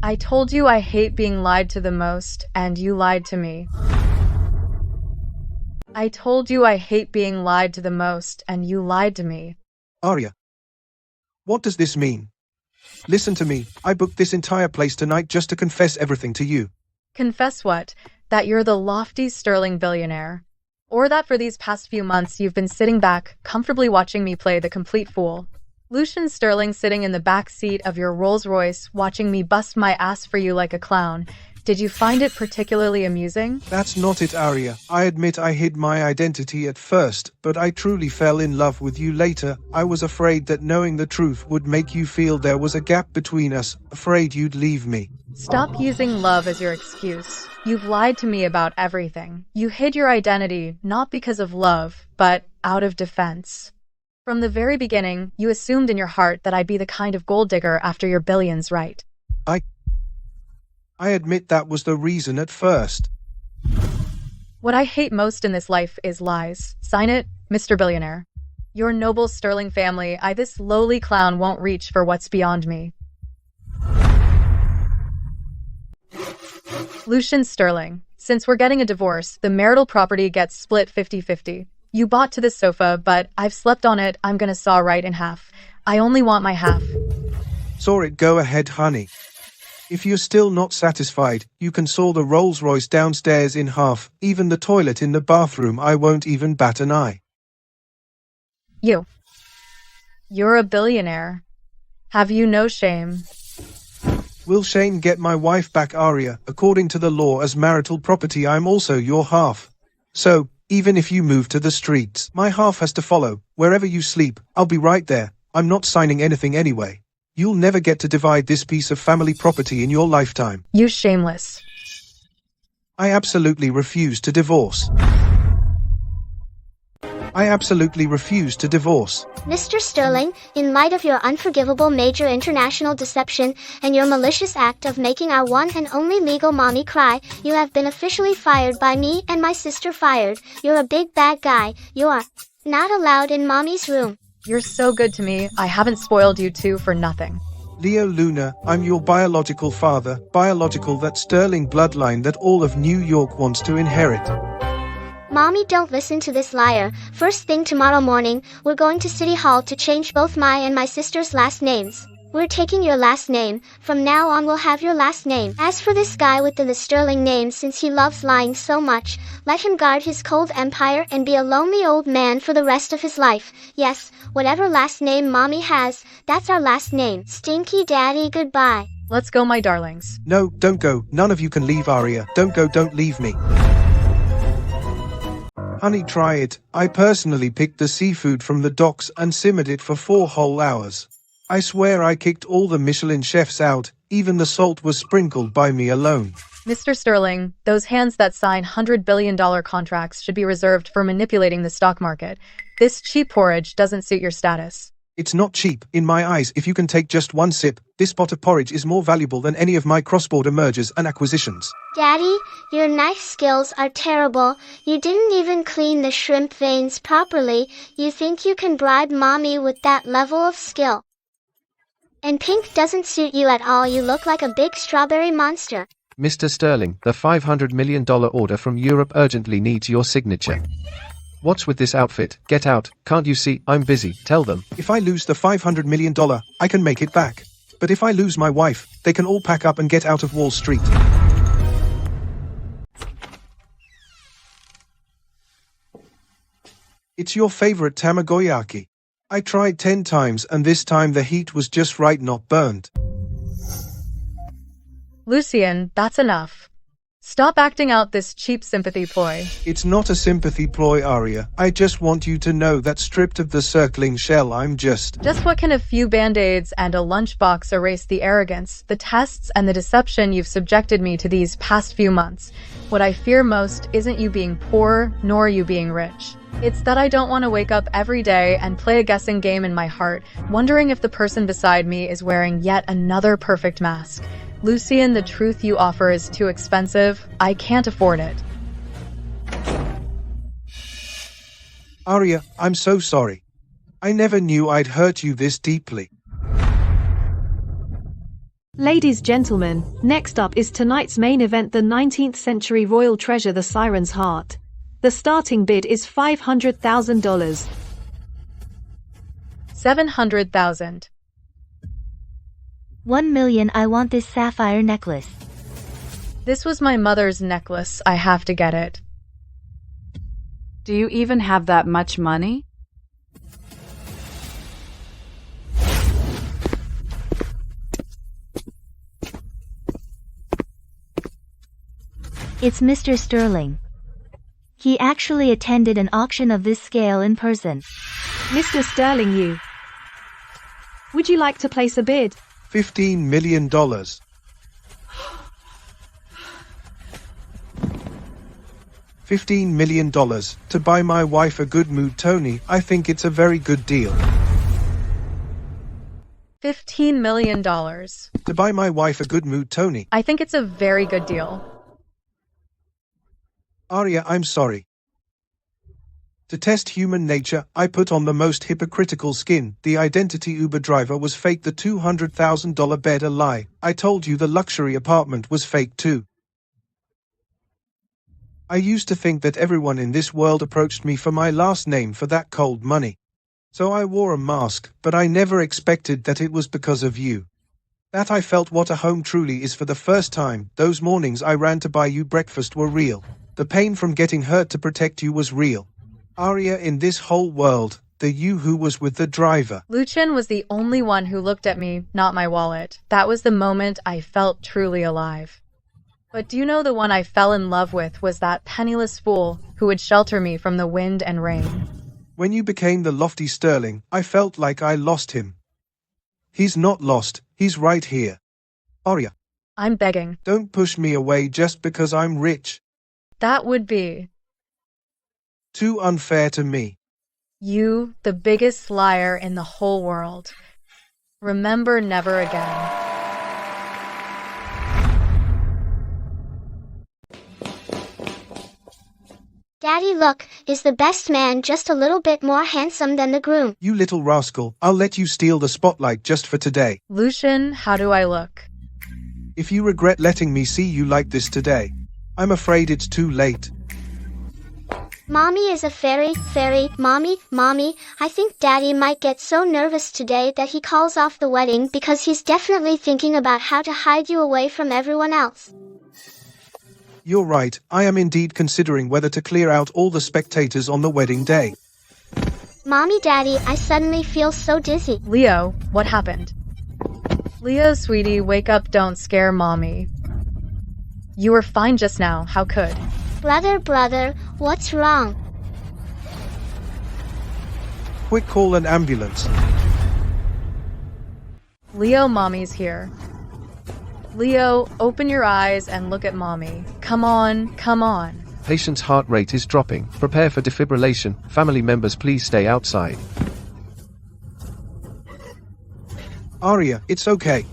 I told you I hate being lied to the most, and you lied to me. I told you I hate being lied to the most, and you lied to me. Arya. What does this mean? Listen to me, I booked this entire place tonight just to confess everything to you. Confess what? That you're the lofty Sterling billionaire? Or that for these past few months you've been sitting back, comfortably watching me play the complete fool? Lucian Sterling sitting in the back seat of your Rolls-Royce watching me bust my ass for you like a clown. Did you find it particularly amusing? That's not it, Arya. I admit I hid my identity at first, but I truly fell in love with you later. I was afraid that knowing the truth would make you feel there was a gap between us, afraid you'd leave me. Stop using love as your excuse. You've lied to me about everything. You hid your identity, not because of love, but out of defense. From the very beginning, you assumed in your heart that I'd be the kind of gold digger after your billions, right? I admit that was the reason at first. What I hate most in this life is lies. Sign it, Mr. Billionaire. Your noble Sterling family, this lowly clown won't reach for what's beyond me. Lucian Sterling, since we're getting a divorce, the marital property gets split 50-50. You bought to this sofa, but I've slept on it. I'm gonna saw right in half. I only want my half. Saw it, go ahead, honey. If you're still not satisfied, you can saw the Rolls-Royce downstairs in half, even the toilet in the bathroom. I won't even bat an eye. You're a billionaire. Have you no shame? Will Shane get my wife back, Arya? According to the law, as marital property, I'm also your half. So, even if you move to the streets, my half has to follow. Wherever you sleep, I'll be right there. I'm not signing anything anyway. You'll never get to divide this piece of family property in your lifetime. You shameless. I absolutely refuse to divorce. I absolutely refuse to divorce. Mr. Sterling, in light of your unforgivable major international deception and your malicious act of making our one and only legal mommy cry, you have been officially fired by me and my sister fired. You're a big bad guy. You are not allowed in mommy's room. You're so good to me. I haven't spoiled you two for nothing. Leo Luna, I'm your biological father, biological, that Sterling bloodline that all of New York wants to inherit. Mommy, don't listen to this liar. First thing tomorrow morning, we're going to City Hall to change both my and my sister's last names. We're taking your last name. From now on, we'll have your last name. As for this guy with the Sterling name, since he loves lying so much, let him guard his cold empire and be a lonely old man for the rest of his life. Yes, whatever last name Mommy has, that's our last name. Stinky Daddy, goodbye. Let's go, my darlings. No, don't go. None of you can leave, Arya. Don't go, don't leave me. Honey, try it. I personally picked the seafood from the docks and simmered it for 4 whole hours. I swear I kicked all the Michelin chefs out. Even the salt was sprinkled by me alone. Mr. Sterling, those hands that sign $100 billion contracts should be reserved for manipulating the stock market. This cheap porridge doesn't suit your status. It's not cheap, in my eyes. If you can take just one sip, this pot of porridge is more valuable than any of my cross-border mergers and acquisitions. Daddy, your knife skills are terrible. You didn't even clean the shrimp veins properly. You think you can bribe Mommy with that level of skill? And pink doesn't suit you at all. You look like a big strawberry monster. Mr. Sterling, the $500 million order from Europe urgently needs your signature. What's with this outfit? Get out. Can't you see? I'm busy. Tell them. If I lose the $500 million, I can make it back. But if I lose my wife, they can all pack up and get out of Wall Street. It's your favorite tamagoyaki. I tried 10 times and this time the heat was just right, not burned. Lucian, that's enough. Stop acting out this cheap sympathy ploy. It's not a sympathy ploy, Arya. I just want you to know that stripped of the circling shell, I'm just... Just what can a few band-aids and a lunchbox erase the arrogance, the tests, and the deception you've subjected me to these past few months? What I fear most isn't you being poor, nor you being rich. It's that I don't want to wake up every day and play a guessing game in my heart, wondering if the person beside me is wearing yet another perfect mask. Lucian, the truth you offer is too expensive. I can't afford it. Arya, I'm so sorry. I never knew I'd hurt you this deeply. Ladies, gentlemen, next up is tonight's main event, the 19th century royal treasure, the Siren's Heart. The starting bid is $500,000. 700,000. 1 million. I want this sapphire necklace. This was my mother's necklace. I have to get it. Do you even have that much money? It's Mr. Sterling. He actually attended an auction of this scale in person. Mr. Sterling, would you like to place a bid? $15 million. $15 million to buy my wife a good mood, Tony. I think it's a very good deal. $15 million. To buy my wife a good mood, Tony. I think it's a very good deal. Arya, I'm sorry. To test human nature, I put on the most hypocritical skin. The identity Uber driver was fake. The $200,000 bed a lie. I told you the luxury apartment was fake too. I used to think that everyone in this world approached me for my last name for that cold money. So I wore a mask, but I never expected that it was because of you. That I felt what a home truly is for the first time. Those mornings I ran to buy you breakfast were real. The pain from getting hurt to protect you was real. Arya, in this whole world, the you who was with the driver. Lucian was the only one who looked at me, not my wallet. That was the moment I felt truly alive. But do you know the one I fell in love with was that penniless fool who would shelter me from the wind and rain? When you became the lofty Sterling, I felt like I lost him. He's not lost, he's right here. Arya. I'm begging. Don't push me away just because I'm rich. That would be too unfair to me. You, the biggest liar in the whole world. Remember never again. Daddy, look, is the best man just a little bit more handsome than the groom? You little rascal, I'll let you steal the spotlight just for today. Lucian, how do I look? If you regret letting me see you like this today, I'm afraid it's too late. Mommy is a fairy, mommy, I think Daddy might get so nervous today that he calls off the wedding because he's definitely thinking about how to hide you away from everyone else. You're right, I am indeed considering whether to clear out all the spectators on the wedding day. Mommy, Daddy, I suddenly feel so dizzy. Leo, what happened? Leo, sweetie, wake up, don't scare Mommy. You were fine just now, how could? Brother, what's wrong? Quick, call an ambulance. Leo, Mommy's here. Leo, open your eyes and look at Mommy. Come on. Patient's heart rate is dropping. Prepare for defibrillation. Family members, please stay outside. Arya, it's okay.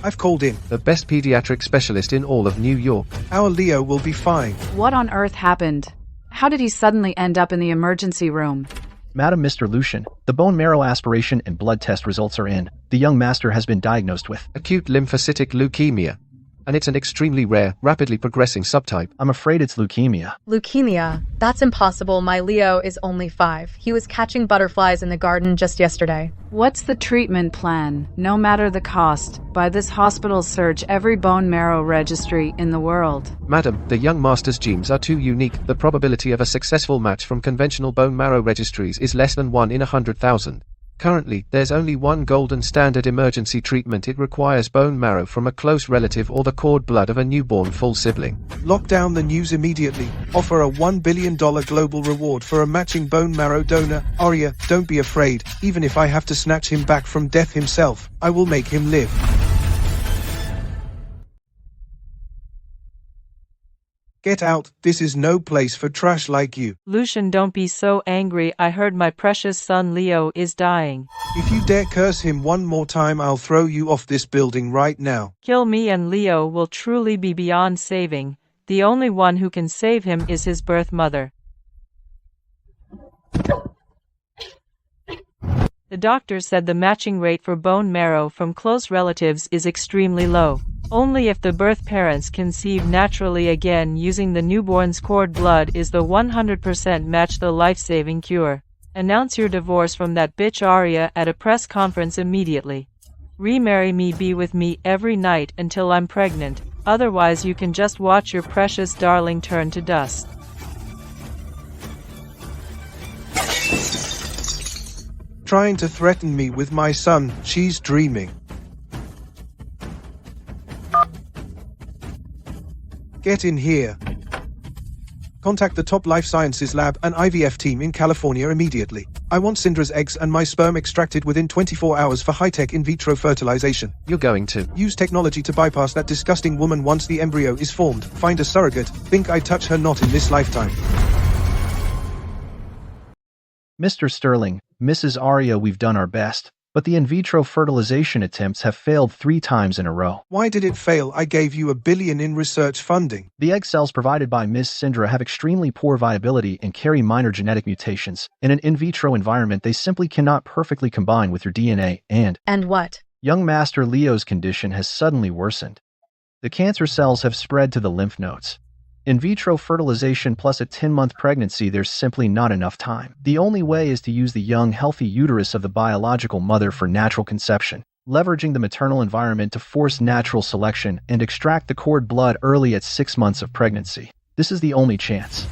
I've called in the best pediatric specialist in all of New York. Our Leo will be fine. What on earth happened? How did he suddenly end up in the emergency room? Madam, Mr. Lucian, the bone marrow aspiration and blood test results are in. The young master has been diagnosed with acute lymphocytic leukemia. And it's an extremely rare, rapidly progressing subtype. I'm afraid it's leukemia. Leukemia? That's impossible. My Leo is only 5. He was catching butterflies in the garden just yesterday. What's the treatment plan? No matter the cost, by this hospital search every bone marrow registry in the world. Madam, the young master's genes are too unique. The probability of a successful match from conventional bone marrow registries is less than 1 in 100,000. Currently, there's only one golden standard emergency treatment. It requires bone marrow from a close relative or the cord blood of a newborn full sibling. Lock down the news immediately. Offer a $1 billion global reward for a matching bone marrow donor. Arya, don't be afraid. Even if I have to snatch him back from death himself, I will make him live. Get out, this is no place for trash like you. Lucian, don't be so angry. I heard my precious son Leo is dying. If you dare curse him one more time, I'll throw you off this building right now. Kill me and Leo will truly be beyond saving. The only one who can save him is his birth mother. The doctor said the matching rate for bone marrow from close relatives is extremely low. Only if the birth parents conceive naturally again using the newborn's cord blood is the 100% match the life-saving cure. Announce your divorce from that bitch Arya at a press conference immediately. Remarry me, be with me every night until I'm pregnant. Otherwise you can just watch your precious darling turn to dust. Trying to threaten me with my son, she's dreaming. Get in here. Contact the top life sciences lab and IVF team in California immediately. I want Syndra's eggs and my sperm extracted within 24 hours for high-tech in vitro fertilization. You're going to use technology to bypass that disgusting woman once the embryo is formed. Find a surrogate. Think I'd touch her? Not in this lifetime. Mr. Sterling, Mrs. Arya, we've done our best, but the in vitro fertilization attempts have failed 3 times in a row. Why did it fail? I gave you $1 billion in research funding. The egg cells provided by Ms. Syndra have extremely poor viability and carry minor genetic mutations. In an in vitro environment, they simply cannot perfectly combine with your DNA And what? Young Master Leo's condition has suddenly worsened. The cancer cells have spread to the lymph nodes. In vitro fertilization plus a 10-month pregnancy, there's simply not enough time. The only way is to use the young, healthy uterus of the biological mother for natural conception, leveraging the maternal environment to force natural selection and extract the cord blood early at 6 months of pregnancy. This is the only chance.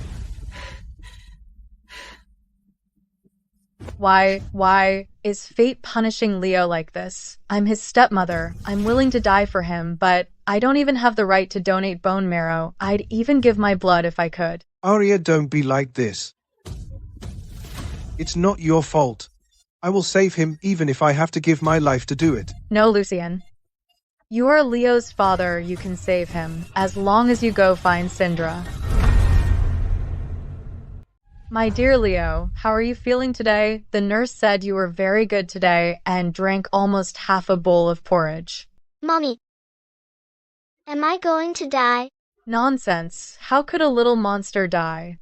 Why is fate punishing Leo like this? I'm his stepmother. I'm willing to die for him, but I don't even have the right to donate bone marrow. I'd even give my blood if I could. Arya, don't be like this. It's not your fault. I will save him even if I have to give my life to do it. No, Lucian. You are Leo's father. You can save him, as long as you go find Syndra. My dear Leo, how are you feeling today? The nurse said you were very good today and drank almost half a bowl of porridge. Mommy, am I going to die? Nonsense. How could a little monster die?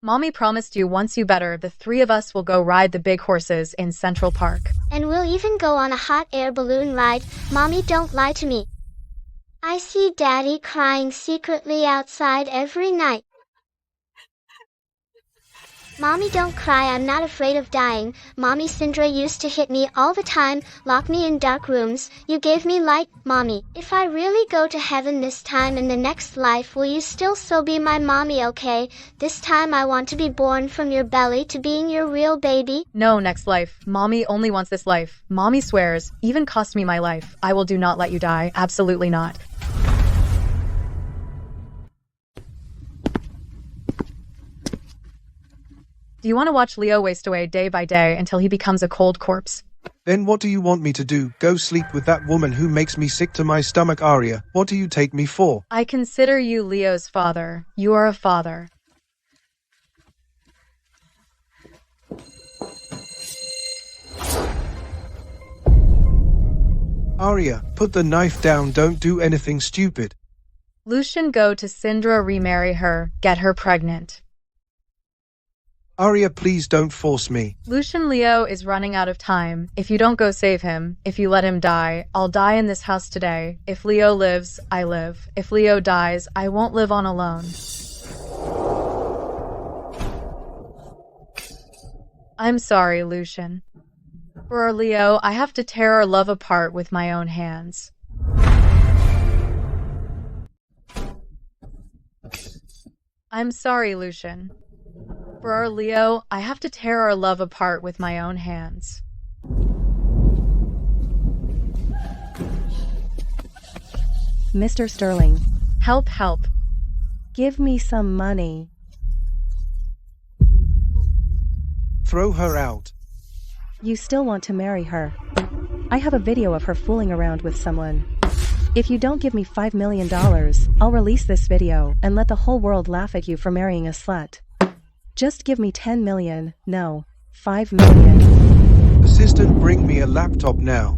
Mommy promised you once you better, the 3 of us will go ride the big horses in Central Park. And we'll even go on a hot air balloon ride. Mommy, don't lie to me. I see Daddy crying secretly outside every night. Mommy, don't cry. I'm not afraid of dying. Mommy, Syndra used to hit me all the time, lock me in dark rooms. You gave me light. Mommy, if I really go to heaven this time in the next life, will you still so be my mommy, okay? This time I want to be born from your belly to being your real baby. No, next life. Mommy only wants this life. Mommy swears, even cost me my life. I will do not let you die. Absolutely not. Do you want to watch Leo waste away day by day until he becomes a cold corpse? Then what do you want me to do? Go sleep with that woman who makes me sick to my stomach, Arya? What do you take me for? I consider you Leo's father. You are a father. Arya, put the knife down. Don't do anything stupid. Lucian, go to Syndra, remarry her, get her pregnant. Arya, please don't force me. Lucian, Leo is running out of time. If you don't go save him, if you let him die, I'll die in this house today. If Leo lives, I live. If Leo dies, I won't live on alone. I'm sorry, Lucian. For our Leo, I have to tear our love apart with my own hands. I'm sorry, Lucian. For our Leo, I have to tear our love apart with my own hands. Mr. Sterling, Help, help. give me some money. Throw her out. You still want to marry her. I have a video of her fooling around with someone. If you don't give me $5 million, I'll release this video and let the whole world laugh at you for marrying a slut. Just give me 10 million, no, 5 million. Assistant, bring me a laptop now.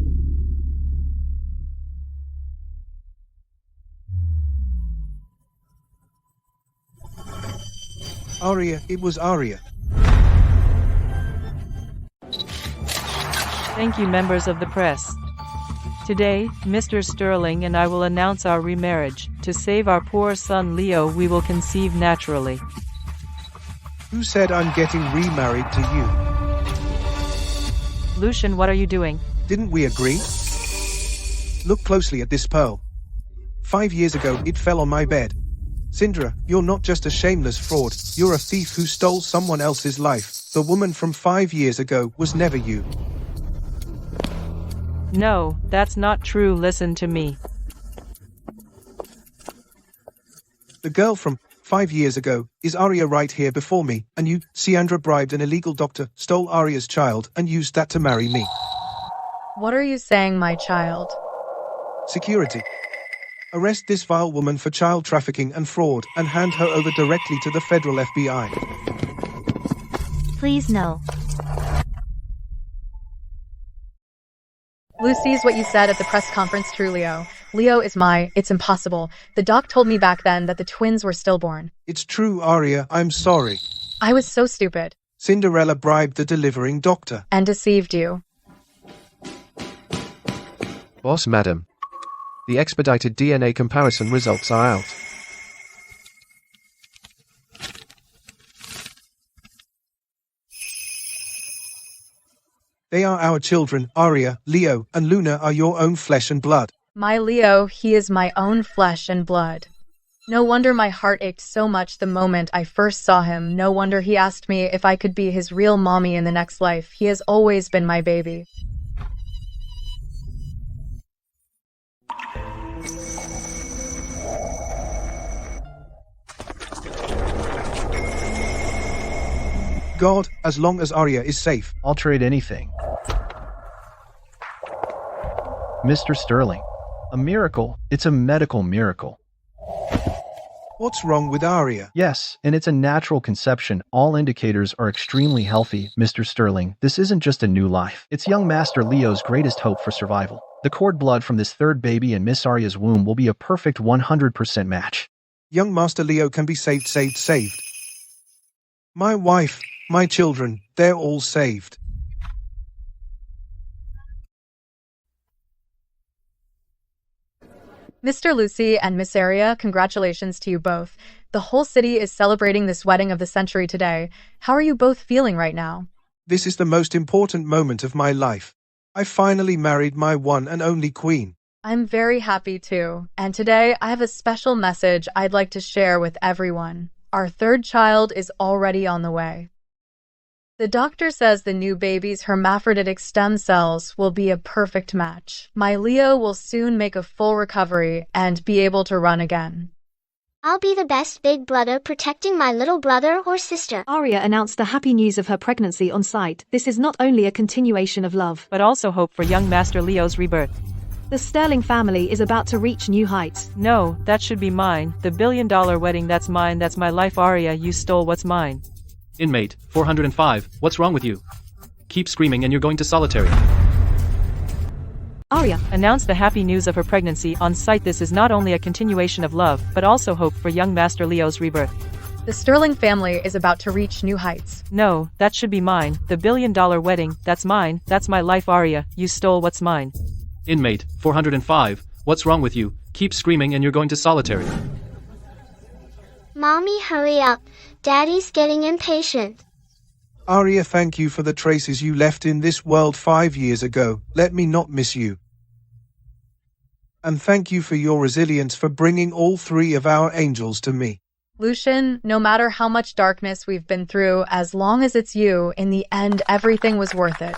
Aria, it was Aria. Thank you, members of the press. Today, Mr. Sterling and I will announce our remarriage. To save our poor son Leo, we will conceive naturally. Who said I'm getting remarried to you? Lucian, what are you doing? Didn't we agree? Look closely at this pearl. 5 years ago, it fell on my bed. Sindra, you're not just a shameless fraud, you're a thief who stole someone else's life. The woman from 5 years ago was never you. No, that's not true. Listen to me. The girl from 5 years ago is Aria right here before me, and you, Siandra, bribed an illegal doctor, stole Aria's child, and used that to marry me. What are you saying, my child? Security. Arrest this vile woman for child trafficking and fraud, and hand her over directly to the federal FBI. Please no. Lucy's what you said at the press conference true, Leo. Leo is it's impossible. The doc told me back then that the twins were stillborn. It's true, Aria, I'm sorry. I was so stupid. Cinderella bribed the delivering doctor. And deceived you. Boss madam. The expedited DNA comparison results are out. They are our children, Aria, Leo, and Luna are your own flesh and blood. My Leo, he is my own flesh and blood. No wonder my heart ached so much the moment I first saw him. No wonder he asked me if I could be his real mommy in the next life. He has always been my baby. God, as long as Aria is safe. I'll trade anything. Mr. Sterling. A miracle. It's a medical miracle. What's wrong with Aria? Yes, and it's a natural conception. All indicators are extremely healthy, Mr. Sterling. This isn't just a new life. It's young Master Leo's greatest hope for survival. The cord blood from this third baby in Miss Aria's womb will be a perfect 100% match. Young Master Leo can be saved. My wife, my children, they're all saved. Mr. Lucy and Miss Aria, congratulations to you both. The whole city is celebrating this wedding of the century today. How are you both feeling right now? This is the most important moment of my life. I finally married my one and only queen. I'm very happy too. And today I have a special message I'd like to share with everyone. Our third child is already on the way. The doctor says the new baby's hermaphroditic stem cells will be a perfect match. My Leo will soon make a full recovery and be able to run again. I'll be the best big brother protecting my little brother or sister. Aria announced the happy news of her pregnancy on site. This is not only a continuation of love, but also hope for young Master Leo's rebirth. The Sterling family is about to reach new heights. No, that should be mine. The billion-dollar wedding, that's mine. That's my life. Aria, you stole what's mine. Inmate 405, what's wrong with you? Keep screaming and you're going to solitary. Aria announced the happy news of her pregnancy on site. This is not only a continuation of love, but also hope for young Master Leo's rebirth. The Sterling family is about to reach new heights. No, that should be mine. The billion-dollar wedding, that's mine. That's my life. Aria, you stole what's mine. Inmate 405, what's wrong with you? Keep screaming and you're going to solitary. Mommy, hurry up. Daddy's getting impatient. Aria, thank you for the traces you left in this world 5 years ago. Let me not miss you. And thank you for your resilience for bringing all three of our angels to me. Lucian, no matter how much darkness we've been through, as long as it's you, in the end, everything was worth it.